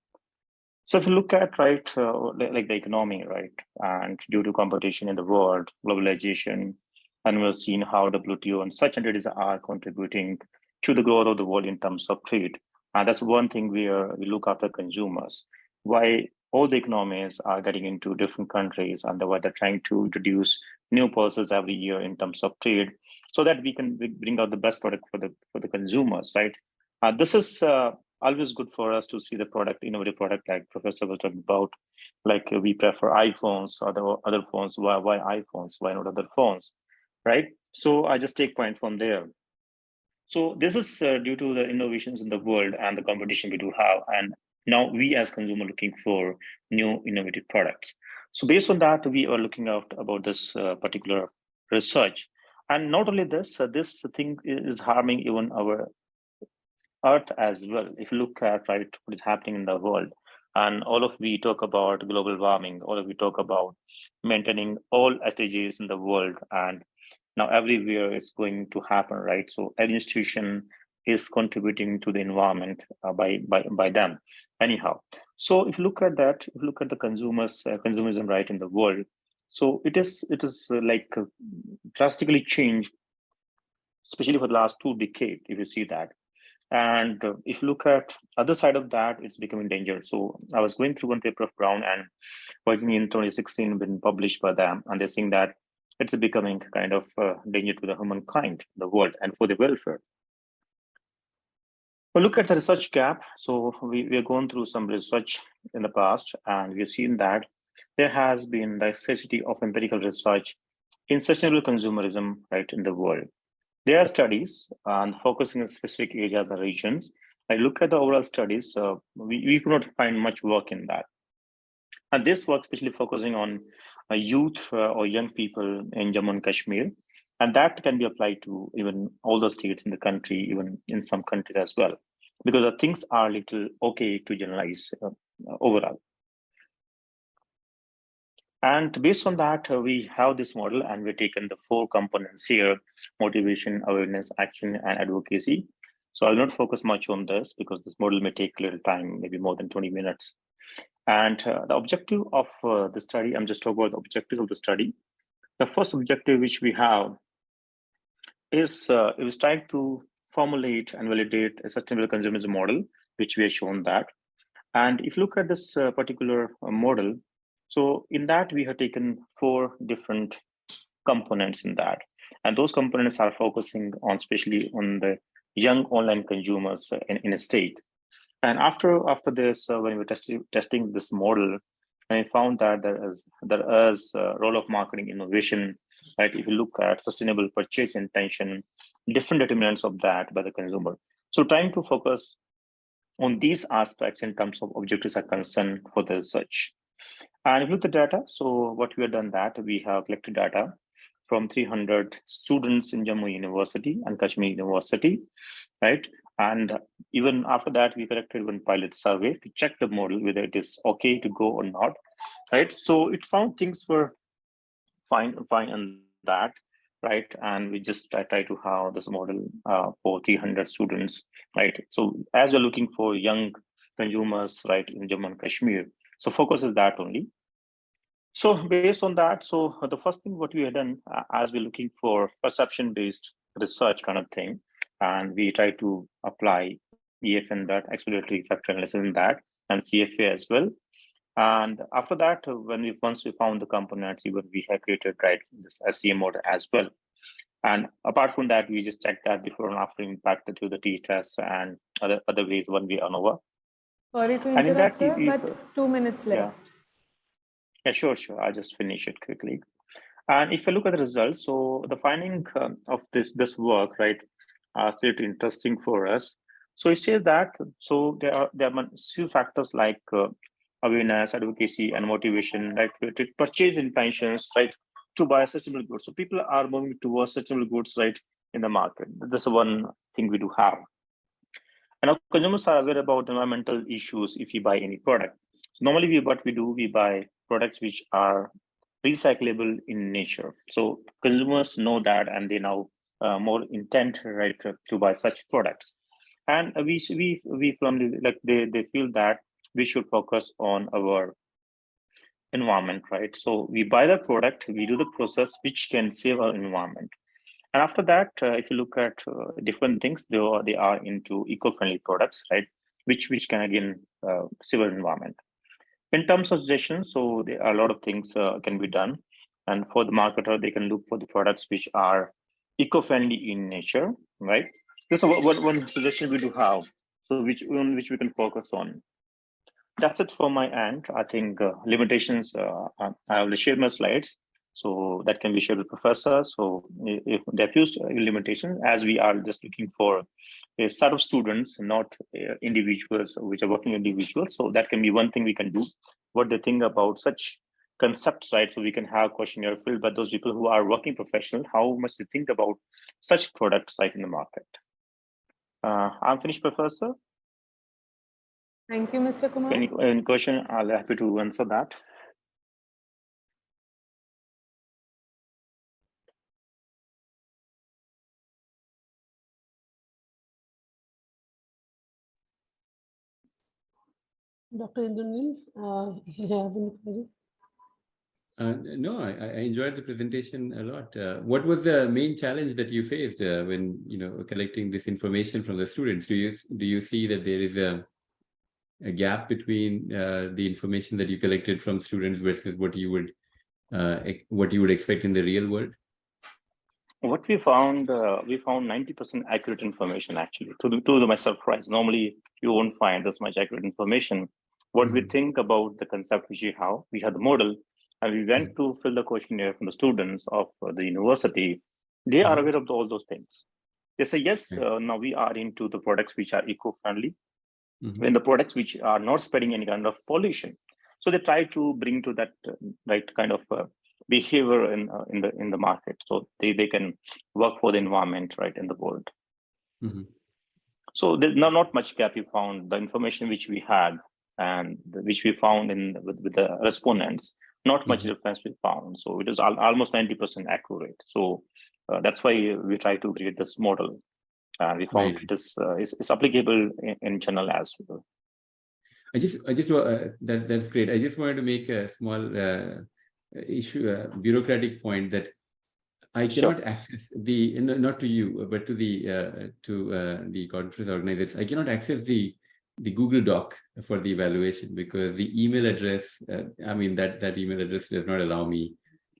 So if you look at like the economy, right, and due to competition in the world, globalization, and we've seen how WTO and such entities are contributing to the growth of the world in terms of trade. And that's one thing where we look after consumers. Why all the economies are getting into different countries and why they're trying to introduce new policies every year in terms of trade, so that we can bring out the best product for the consumers, right? This is always good for us to see the product, innovative product, like Professor was talking about, like we prefer iPhones, other phones. Why iPhones? Why not other phones, right? So I just take point from there. So this is due to the innovations in the world and the competition we do have, and now we as consumer looking for new innovative products. So based on that, we are looking out about this particular research, and not only this, this thing is harming even our Earth as well. If you look at right what is happening in the world, and all of we talk about global warming, all of we talk about maintaining all SDGs in the world, and now everywhere is going to happen, right? So every institution is contributing to the environment by them anyhow. So if you look at that, if you look at the consumerism right in the world, so it is drastically changed, especially for the last 2 decades, if you see that. And if you look at other side of that, it's becoming dangerous. So I was going through one paper of Brown and working in 2016, been published by them, and they're saying that it's becoming kind of danger to the humankind, the world, and for the welfare. Well, look at the research gap. So we are going through some research in the past, and we've seen that there has been necessity of empirical research in sustainable consumerism right in the world. There are studies focusing on specific areas and regions. I look at the overall studies, we could not find much work in that. And this work especially focusing on youth or young people in Jammu and Kashmir. And that can be applied to even all the states in the country, even in some countries as well, because the things are a little okay to generalize overall. And based on that, we have this model, and we've taken the 4 components here: motivation, awareness, action, and advocacy. So I'll not focus much on this because this model may take a little time, maybe more than 20 minutes. And the objective of the study, I'm just talking about the objectives of the study. The first objective which we have is it was trying to formulate and validate a sustainable consumerism model, which we have shown that. And if you look at this particular model, so in that we have taken 4 different components in that. And those components are focusing on especially on the young online consumers in a state. And after this, when we were testing this model, I found that there is a role of marketing innovation, right? If you look at sustainable purchase intention, different determinants of that by the consumer. So trying to focus on these aspects in terms of objectives are concerned for the research. And if you look at the data, so what we have done that we have collected data from 300 students in Jammu University and Kashmir University, right? And even after that, we conducted one pilot survey to check the model, whether it is okay to go or not, right? So it found things were fine on that, right? And we just try to have this model for 300 students, right? So as we're looking for young consumers, right, in Jammu and Kashmir, so focus is that only. So based on that, so the first thing what we had done as we're looking for perception-based research kind of thing, and we try to apply EF in that, exploratory factor analysis in that, and CFA as well. And after that, once we found the components, even we have created right this SEM model as well. And apart from that, we just checked that before and after impact through the t-tests and other ways when we are over. Sorry to interrupt, sir, but 2 minutes left. Yeah, sure. I'll just finish it quickly. And if you look at the results, so the finding of this work, right, are still interesting for us. So it says that so there are few factors like awareness, advocacy, and motivation, right, to purchase intentions, right, to buy sustainable goods. So people are moving towards sustainable goods, right, in the market. That's one thing we do have. And our consumers are aware about environmental issues if you buy any product. So normally, we buy products which are recyclable in nature. So consumers know that, and they now more intent, right, to buy such products. And we firmly like they feel that we should focus on our environment, right? So we buy the product, we do the process which can save our environment. And after that, if you look at different things, they are into eco-friendly products, right? Which can again save our environment. In terms of suggestions, so there are a lot of things can be done. And for the marketer, they can look for the products which are eco-friendly in nature, right? This is one suggestion we do have. So on which we can focus on. That's it from my end. I think limitations, I will share my slides, so that can be shared with professor. So if there are few limitations, as we are just looking for a set of students, not individuals, which are working individuals. So that can be one thing we can do, what they think about such concepts, right? So we can have questionnaire filled by those people who are working professional, how much they think about such products right in the market. I'm finished, professor. Thank you, Mr. Kumar. Any question? I'll be happy to answer that. Dr. Indranil, you have any query? No, I enjoyed the presentation a lot. What was the main challenge that you faced when collecting this information from the students? Do you see that there is a gap between the information that you collected from students versus what you would expect in the real world? What we found 90% accurate information, actually, to my surprise. Normally you won't find this much accurate information. What we think about the concept which we have the model, and we went to fill the questionnaire from the students of the university. They are aware of all those things. They say, yes, now we are into the products which are eco-friendly, when the products which are not spreading any kind of pollution. So they try to bring to that right kind of behavior in the market, so they can work for the environment right in the world. So there's not much gap. We found the information which we had and which we found with the respondents, not much difference we found. So it is almost 90% accurate. So that's why we try to create this model. We found it is applicable in general as well. That's great. I just wanted to make a small bureaucratic point that I cannot access the, not to you, but to the conference organizers. I cannot access the Google Doc for the evaluation because the email address, that email address does not allow me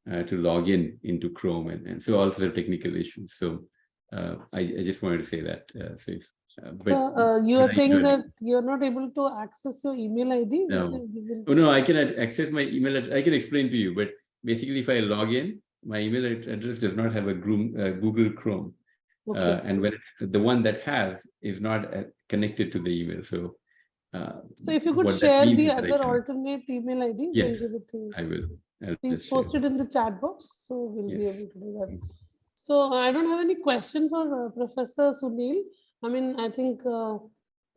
to log into Chrome, and so also the technical issues. So I just wanted to say that. You are saying that you're not able to access your email ID? No, I cannot access my email address. I can explain to you, but basically if I log in, my email address does not have a Google Chrome. And when the one that has is not connected to the email. So if you could share the other alternate email ID, yes, I will. Please post it in the chat box, so we'll be able to do that. So I don't have any question for Professor Sunil. I think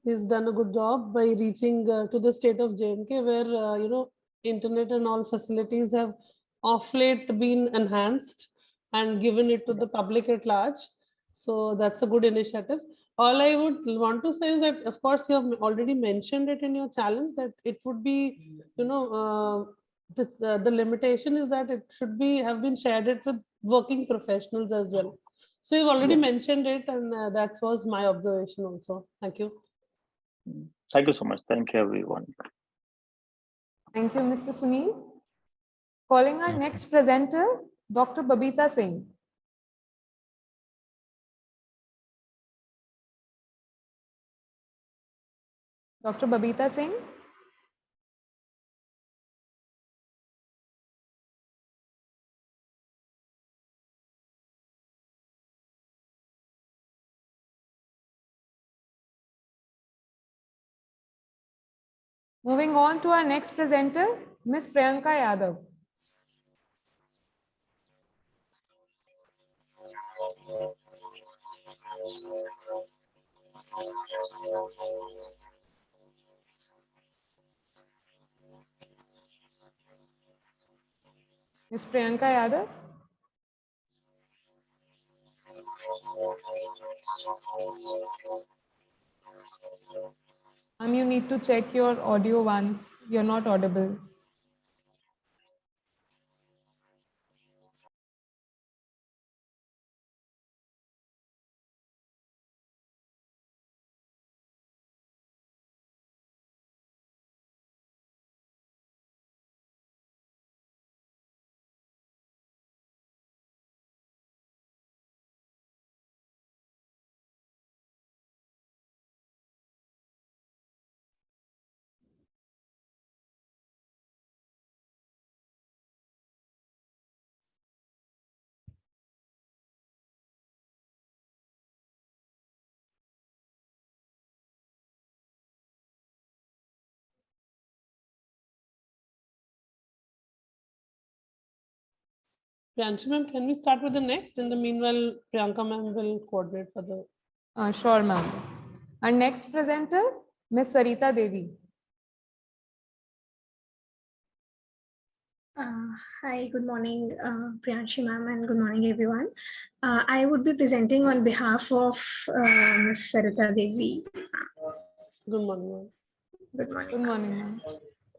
he's done a good job by reaching to the state of J&K, where internet and all facilities have of late been enhanced and given it to the public at large. So that's a good initiative. All I would want to say is that, of course, you have already mentioned it in your challenge that it would be, the limitation is that it should have been shared it with working professionals as well. So you've already mentioned it, and that was my observation also. Thank you. Thank you so much. Thank you, everyone. Thank you, Mr. Sunil. Calling our next presenter, Dr. Babita Singh. Dr. Babita Singh. Moving on to our next presenter, Ms. Priyanka Yadav. Ms. Priyanka Yadav. You need to check your audio once. You're not audible. Priyanshi ma'am, can we start with the next? In the meanwhile, Priyanka ma'am will coordinate for the. Sure, ma'am. Our next presenter, Ms. Sarita Devi. Hi, good morning, Priyanshi ma'am, and good morning, everyone. I would be presenting on behalf of Ms. Sarita Devi. Good morning, ma'am. Good morning. Good morning, ma'am.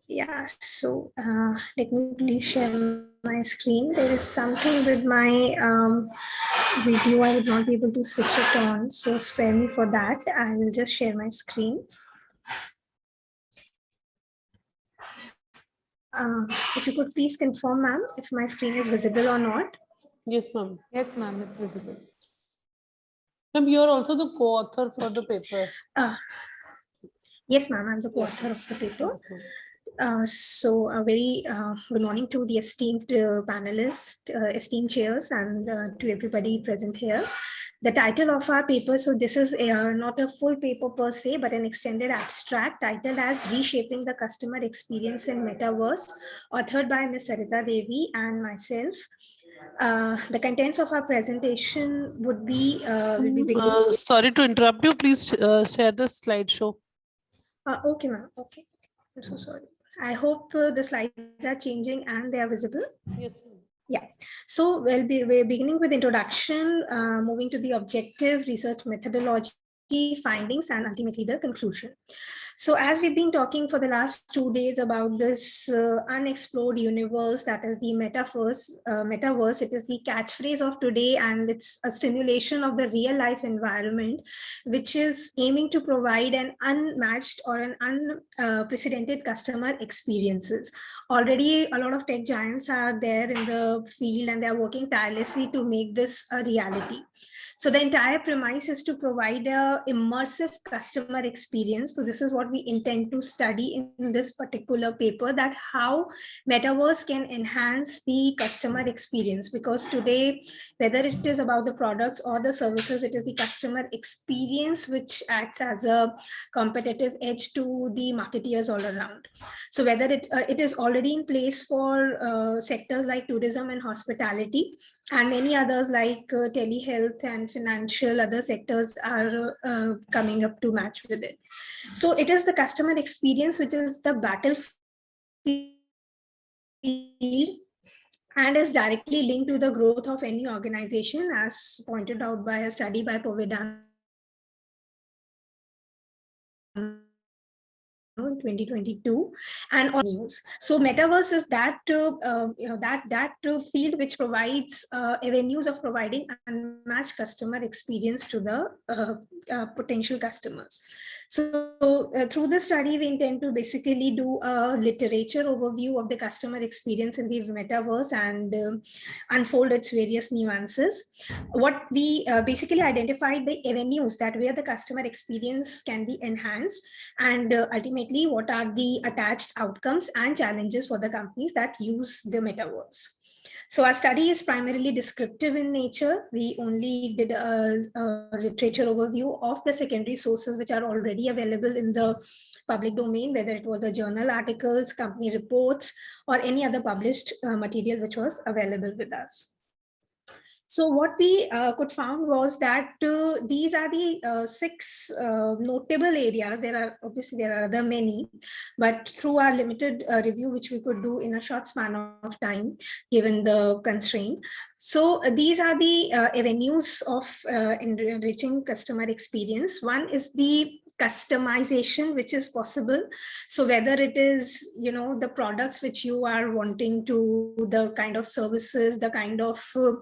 Yeah, so let me please share my screen. There is something with my video. I would not be able to switch it on, so spare me for that. I will just share my screen. If you could please confirm, ma'am, if my screen is visible or not. Yes, ma'am. Yes, ma'am, it's visible. Ma'am, you are also the co-author for the paper. Yes, ma'am, I'm the co-author of the paper. Yes, ma'am. So a very good morning to the esteemed panelists, esteemed chairs, and to everybody present here. The title of our paper, so this is not a full paper per se, but an extended abstract titled as Reshaping the Customer Experience in Metaverse, authored by Ms. Sarita Devi and myself. The contents of our presentation would be, Sorry to interrupt you. Please share the slideshow. Okay, ma'am. Okay. I'm so sorry. I hope the slides are changing and they are visible. Yes. Yeah. So we're beginning with introduction, moving to the objectives, research methodology, findings, and ultimately the conclusion. So as we've been talking for the last 2 days about this unexplored universe, that is the metaverse, it is the catchphrase of today, and it's a simulation of the real life environment, which is aiming to provide an unmatched or an unprecedented customer experiences. Already a lot of tech giants are there in the field and they're working tirelessly to make this a reality. So the entire premise is to provide a immersive customer experience. So this is what we intend to study in this particular paper, that how metaverse can enhance the customer experience. Because today, whether it is about the products or the services, it is the customer experience which acts as a competitive edge to the marketeers all around. So whether it is already in place for sectors like tourism and hospitality, and many others like telehealth and financial other sectors are coming up to match with it. So it is the customer experience which is the battlefield and is directly linked to the growth of any organization, as pointed out by a study by Povedano in 2022 and on news. So metaverse is that field which provides avenues of providing unmatched customer experience to the potential customers. So through the study, we intend to basically do a literature overview of the customer experience in the metaverse and unfold its various nuances. What we basically identified the avenues that where the customer experience can be enhanced, and ultimately what are the attached outcomes and challenges for the companies that use the metaverse. So our study is primarily descriptive in nature. We only did a literature overview of the secondary sources which are already available in the public domain, whether it was the journal articles, company reports, or any other published material which was available with us. So what we could found was that these are the 6 notable areas. There are other many, but through our limited review, which we could do in a short span of time, given the constraint. So these are the avenues of enriching customer experience. One is the customization which is possible. So whether it is, the products which you are wanting to, the kind of services, the kind of the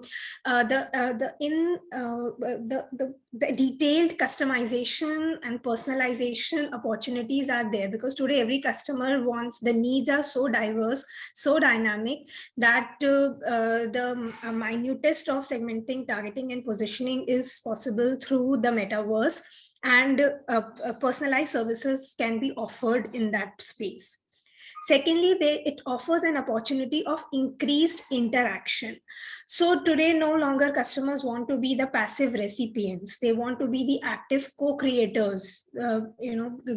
detailed customization and personalization opportunities are there, because today every customer wants, the needs are so diverse, so dynamic, that the minutest of segmenting, targeting, and positioning is possible through the metaverse, and personalized services can be offered in that space. Secondly, it offers an opportunity of increased interaction. So today, no longer customers want to be the passive recipients. They want to be the active co-creators,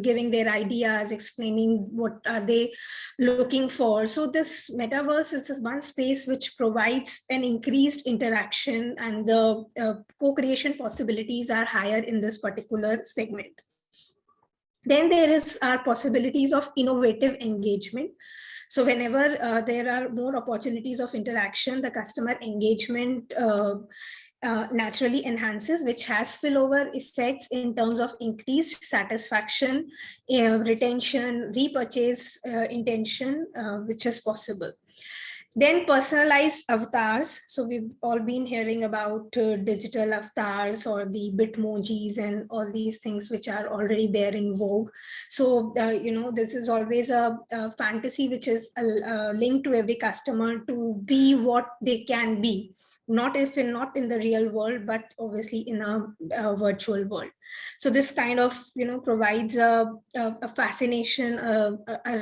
giving their ideas, explaining what are they looking for. So this metaverse is this one space which provides an increased interaction, and the co-creation possibilities are higher in this particular segment. Then there are possibilities of innovative engagement. So whenever there are more opportunities of interaction, the customer engagement naturally enhances, which has spillover effects in terms of increased satisfaction, retention, repurchase intention, which is possible. Then personalized avatars. So we've all been hearing about digital avatars or the bitmojis and all these things which are already there in vogue. So, this is always a fantasy which is linked to every customer to be what they can be. Not in the real world, but obviously in a virtual world. So this kind of provides a fascination, a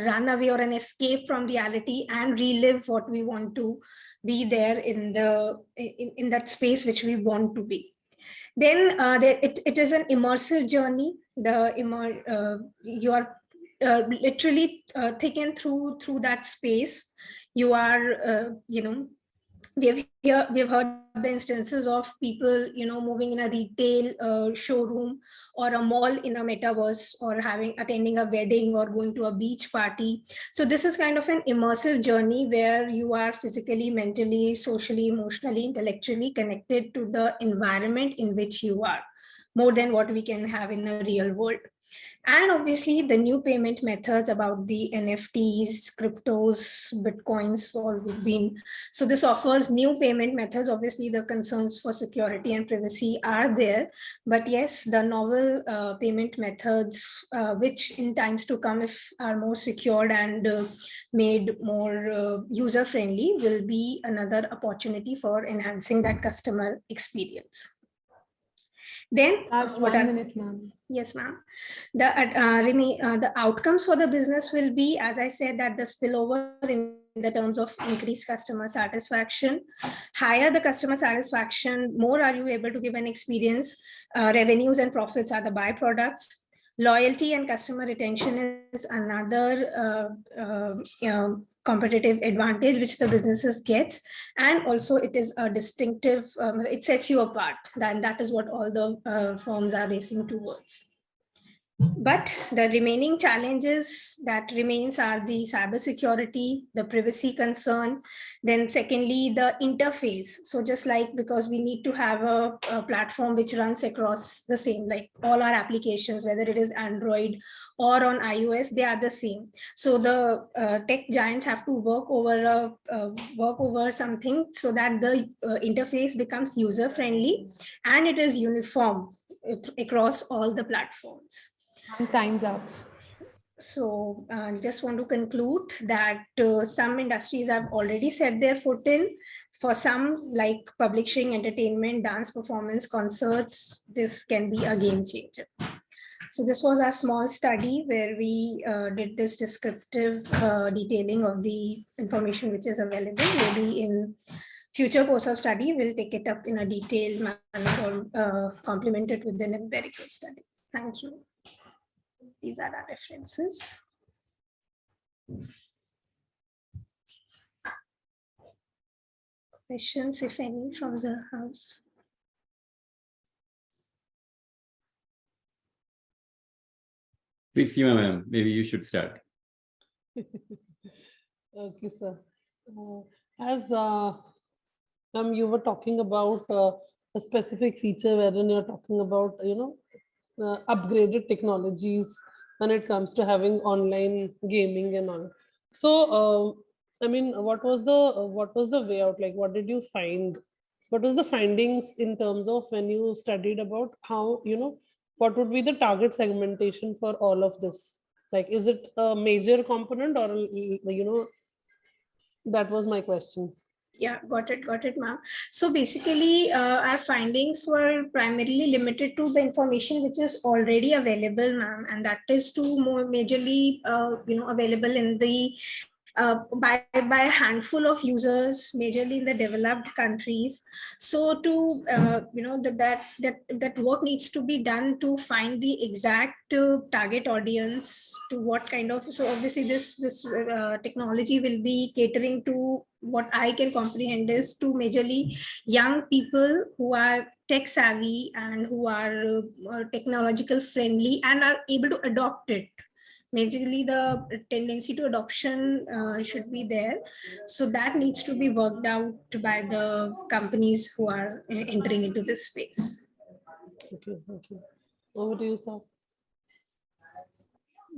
runaway or an escape from reality, and relive what we want to be there in that space which we want to be. Then it is an immersive journey. You are literally taken through that space. You are we've heard the instances of people moving in a retail showroom or a mall in a metaverse, or attending a wedding or going to a beach party. So this is kind of an immersive journey where you are physically, mentally, socially, emotionally, intellectually connected to the environment in which you are, more than what we can have in a real world. And obviously the new payment methods about the NFTs, cryptos, Bitcoins, all we've been. So this offers new payment methods. Obviously the concerns for security and privacy are there, but yes, the novel payment methods, which in times to come, if are more secured and made more user-friendly, will be another opportunity for enhancing that customer experience. Then Last 1 minute, ma'am. Yes, ma'am. The outcomes for the business will be, as I said, that the spillover in the terms of increased customer satisfaction. Higher the customer satisfaction, more are you able to give an experience. Revenues and profits are the byproducts. Loyalty and customer retention is another competitive advantage which the businesses gets, and also it is a distinctive, it sets you apart. That is what all the firms are racing towards. But the remaining challenges that remains are the cybersecurity, the privacy concern, then secondly, the interface. So just like, because we need to have a platform which runs across the same, like all our applications, whether it is Android or on iOS, they are the same. So the tech giants have to work over something so that the interface becomes user-friendly and it is uniform across all the platforms. And time's up. So just want to conclude that some industries have already set their foot in. For some, like publishing, entertainment, dance, performance, concerts, this can be a game changer. So this was a small study where we did this descriptive detailing of the information which is available. Maybe in future course of study, we'll take it up in a detailed manner or complement it with an empirical study. Thank you. These are our references. Questions, if any, from the house? Please, Seema ma'am, maybe you should start. Okay, sir. As you were talking about a specific feature wherein you're talking about, upgraded technologies when it comes to having online gaming and all. So, I mean, what was the way out? Like, what did you find? What was the findings in terms of when you studied about how, what would be the target segmentation for all of this? Like, is it a major component or, that was my question. Yeah, got it, ma'am. So basically, our findings were primarily limited to the information which is already available, ma'am, and that is to more majorly, available in the by a handful of users, majorly in the developed countries. So to that work needs to be done to find the exact target audience to what kind of. So obviously this technology will be catering to what I can comprehend is to majorly young people who are tech savvy and who are technological friendly and are able to adopt it. Majorly the tendency to adoption should be there. So that needs to be worked out by the companies who are entering into this space. Okay, okay. Over to you, sir.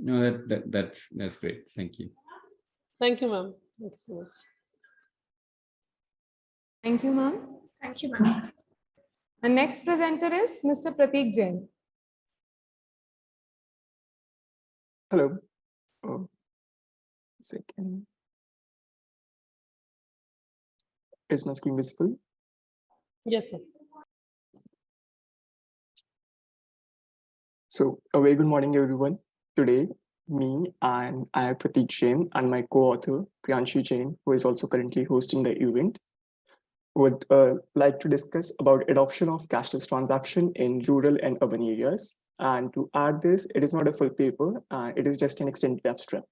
No, that's great. Thank you. Thank you, ma'am. Thank you so much. Thank you, ma'am. Thank you, ma'am. The next presenter is Mr. Prateek Jain. Hello. Second. Is my screen visible? Yes, sir. So a very good morning, everyone. Today, me and I am Prateek Jain and my co-author Priyanshi Jain, who is also currently hosting the event, would like to discuss about adoption of cashless transaction in rural and urban areas. And to add this, it is not a full paper, it is just an extended abstract.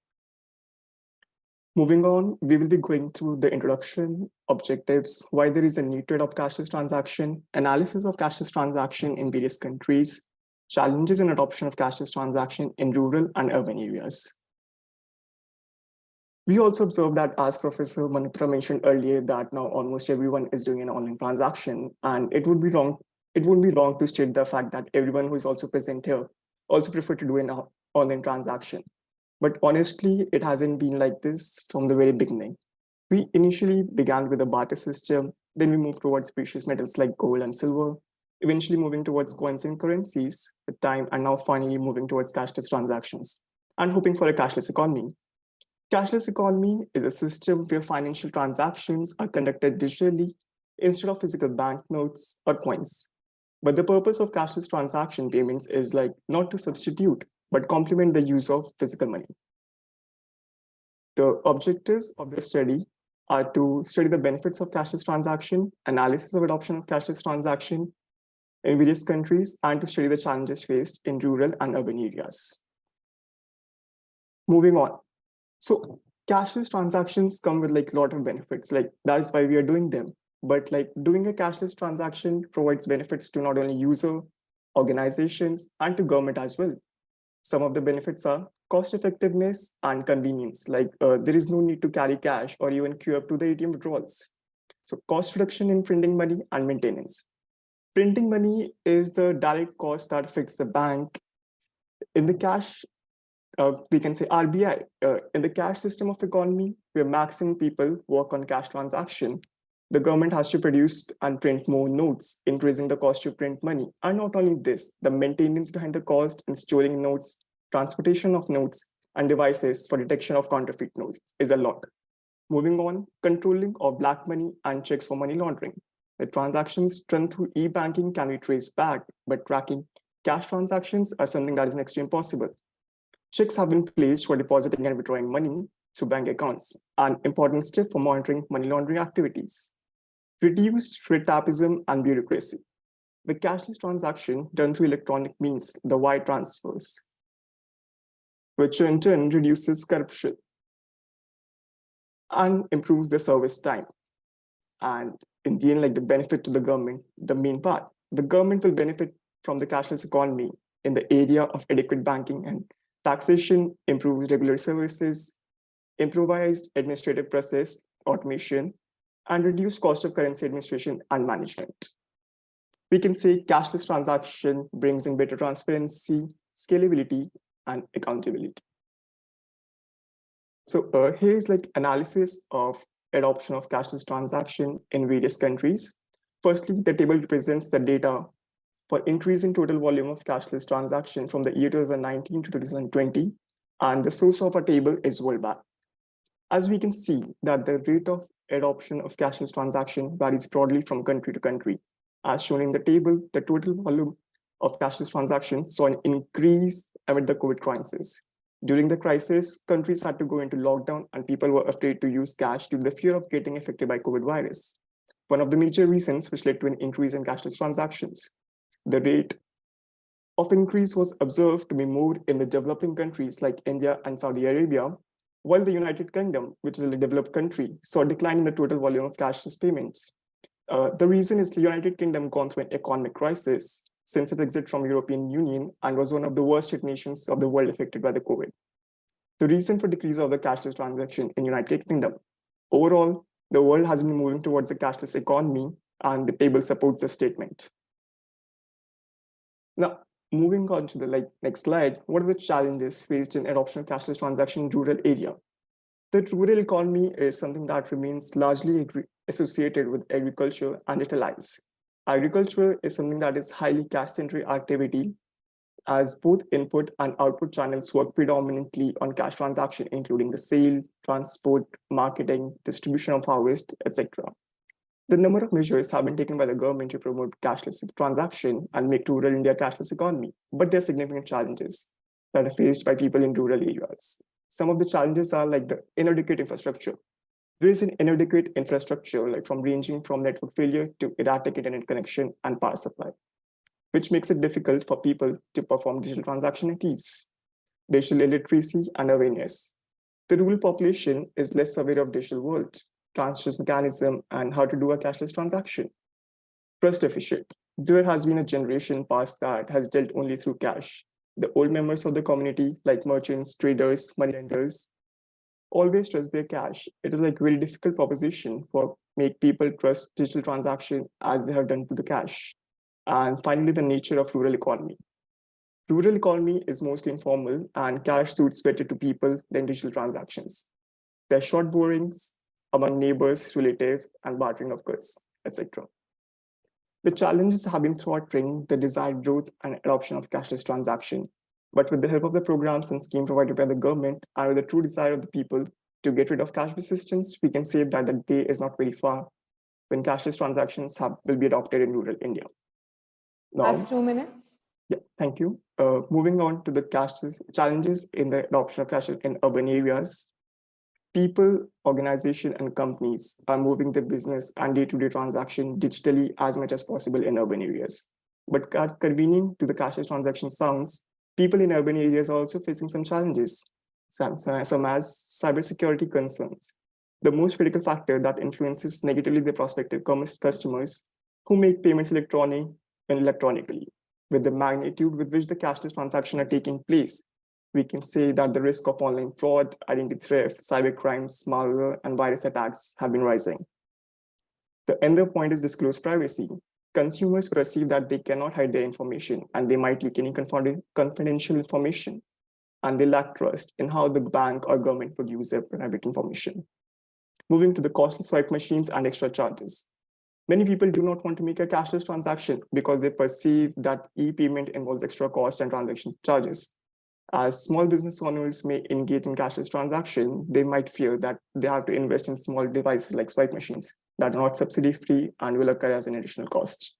Moving on, we will be going through the introduction, objectives, why there is a need to adopt cashless transaction, analysis of cashless transaction in various countries, challenges in adoption of cashless transaction in rural and urban areas. We also observed that, as Professor Malhotra mentioned earlier, that now almost everyone is doing an online transaction, and it would be wrong to state the fact that everyone who is also present here also prefer to do an online transaction. But honestly, it hasn't been like this from the very beginning. We initially began with a barter system, then we moved towards precious metals like gold and silver, eventually moving towards coins and currencies with time, and now finally moving towards cashless transactions and hoping for a cashless economy. Cashless economy is a system where financial transactions are conducted digitally instead of physical banknotes or coins. But the purpose of cashless transaction payments is like not to substitute, but complement the use of physical money. The objectives of the study are to study the benefits of cashless transaction, analysis of adoption of cashless transaction in various countries, and to study the challenges faced in rural and urban areas. Moving on. So cashless transactions come with like a lot of benefits, like that is why we are doing them. But like doing a cashless transaction provides benefits to not only user, organizations, and to government as well. Some of the benefits are cost effectiveness and convenience, like there is no need to carry cash or even queue up to the ATM withdrawals. So cost reduction in printing money and maintenance. Printing money is the direct cost that affects the bank. In the cash, we can say RBI, in the cash system of economy, where maximum people work on cash transaction, the government has to produce and print more notes, increasing the cost to print money. And not only this, the maintenance behind the cost in storing notes, transportation of notes, and devices for detection of counterfeit notes is a lot. Moving on, controlling of black money and checks for money laundering. The transactions done through e-banking can be traced back, but tracking cash transactions are something that is next to impossible. Checks have been placed for depositing and withdrawing money through bank accounts, an important step for monitoring money laundering activities. Reduced red tapeism and bureaucracy. The cashless transaction done through electronic means, the wire transfers, which in turn reduces corruption and improves the service time. And in the end, like the benefit to the government, the main part, the government will benefit from the cashless economy in the area of adequate banking and taxation, improves regular services, improvised administrative process automation, and reduced cost of currency administration and management. We can say cashless transaction brings in better transparency, scalability, and accountability. So here is like analysis of adoption of cashless transaction in various countries. Firstly, the table represents the data for increase in total volume of cashless transaction from the year 2019 to 2020. And the source of our table is World Bank. As we can see that the rate of adoption of cashless transaction varies broadly from country to country. As shown in the table, the total volume of cashless transactions saw an increase amid the COVID crisis. During the crisis, countries had to go into lockdown and people were afraid to use cash due to the fear of getting affected by COVID virus. One of the major reasons which led to an increase in cashless transactions. The rate of increase was observed to be more in the developing countries like India and Saudi Arabia, while the United Kingdom, which is a developed country, saw a decline in the total volume of cashless payments. The reason is the United Kingdom gone through an economic crisis since its exit from European Union and was one of the worst hit nations of the world affected by the COVID. The reason for decrease of the cashless transaction in United Kingdom. Overall, the world has been moving towards a cashless economy, and the table supports the statement. Now, moving on to the next slide, what are the challenges faced in adoption of cashless transaction in rural area? The rural economy is something that remains largely associated with agriculture and it aligns. Agriculture is something that is highly cash-centric activity, as both input and output channels work predominantly on cash transaction, including the sale, transport, marketing, distribution of harvest, etc. The number of measures have been taken by the government to promote cashless transaction and make rural India a cashless economy, but there are significant challenges that are faced by people in rural areas. Some of the challenges are like the inadequate infrastructure. There is an inadequate infrastructure, like ranging from network failure to erratic internet connection and power supply, which makes it difficult for people to perform digital transaction at ease. Digital illiteracy and awareness. The rural population is less aware of digital world, transfer mechanism, and how to do a cashless transaction. Trust deficit. There has been a generation past that has dealt only through cash. The old members of the community, like merchants, traders, money lenders, always trust their cash. It is like very difficult proposition for make people trust digital transaction as they have done to the cash. And finally, the nature of rural economy. Rural economy is mostly informal and cash suits better to people than digital transactions. There are short borrowings among neighbors, relatives, and bartering of goods, etc. The challenges have been thwarting the desired growth and adoption of cashless transaction. But with the help of the programs and scheme provided by the government and with the true desire of the people to get rid of cash-based systems, we can say that the day is not very far when cashless transactions will be adopted in rural India. Now, Last 2 minutes. Yeah, thank you. Moving on to the cashless challenges in the adoption of cash in urban areas. People, organizations, and companies are moving their business and day-to-day transaction digitally as much as possible in urban areas. But convening to the cashless transaction sounds, people in urban areas are also facing some challenges, some as cybersecurity concerns. The most critical factor that influences negatively the prospective customers who make payments electronically. With the magnitude with which the cashless transactions are taking place, we can say that the risk of online fraud, identity theft, cybercrimes, malware, and virus attacks have been rising. The other point is disclosed privacy. Consumers perceive that they cannot hide their information and they might leak any confidential information, and they lack trust in how the bank or government would use their private information. Moving to the costly swipe machines and extra charges. Many people do not want to make a cashless transaction because they perceive that e-payment involves extra cost and transaction charges. As small business owners may engage in cashless transaction, they might fear that they have to invest in small devices like swipe machines that are not subsidy-free and will occur as an additional cost.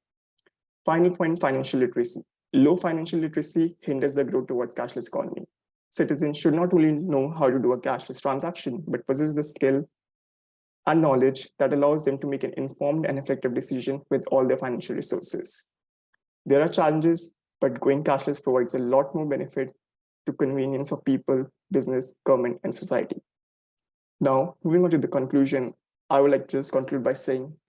Final point, financial literacy. Low financial literacy hinders the growth towards cashless economy. Citizens should not only know how to do a cashless transaction, but possess the skill and knowledge that allows them to make an informed and effective decision with all their financial resources. There are challenges, but going cashless provides a lot more benefit to convenience of people, business, government, and society. Now, moving on to the conclusion, I would like to just conclude by saying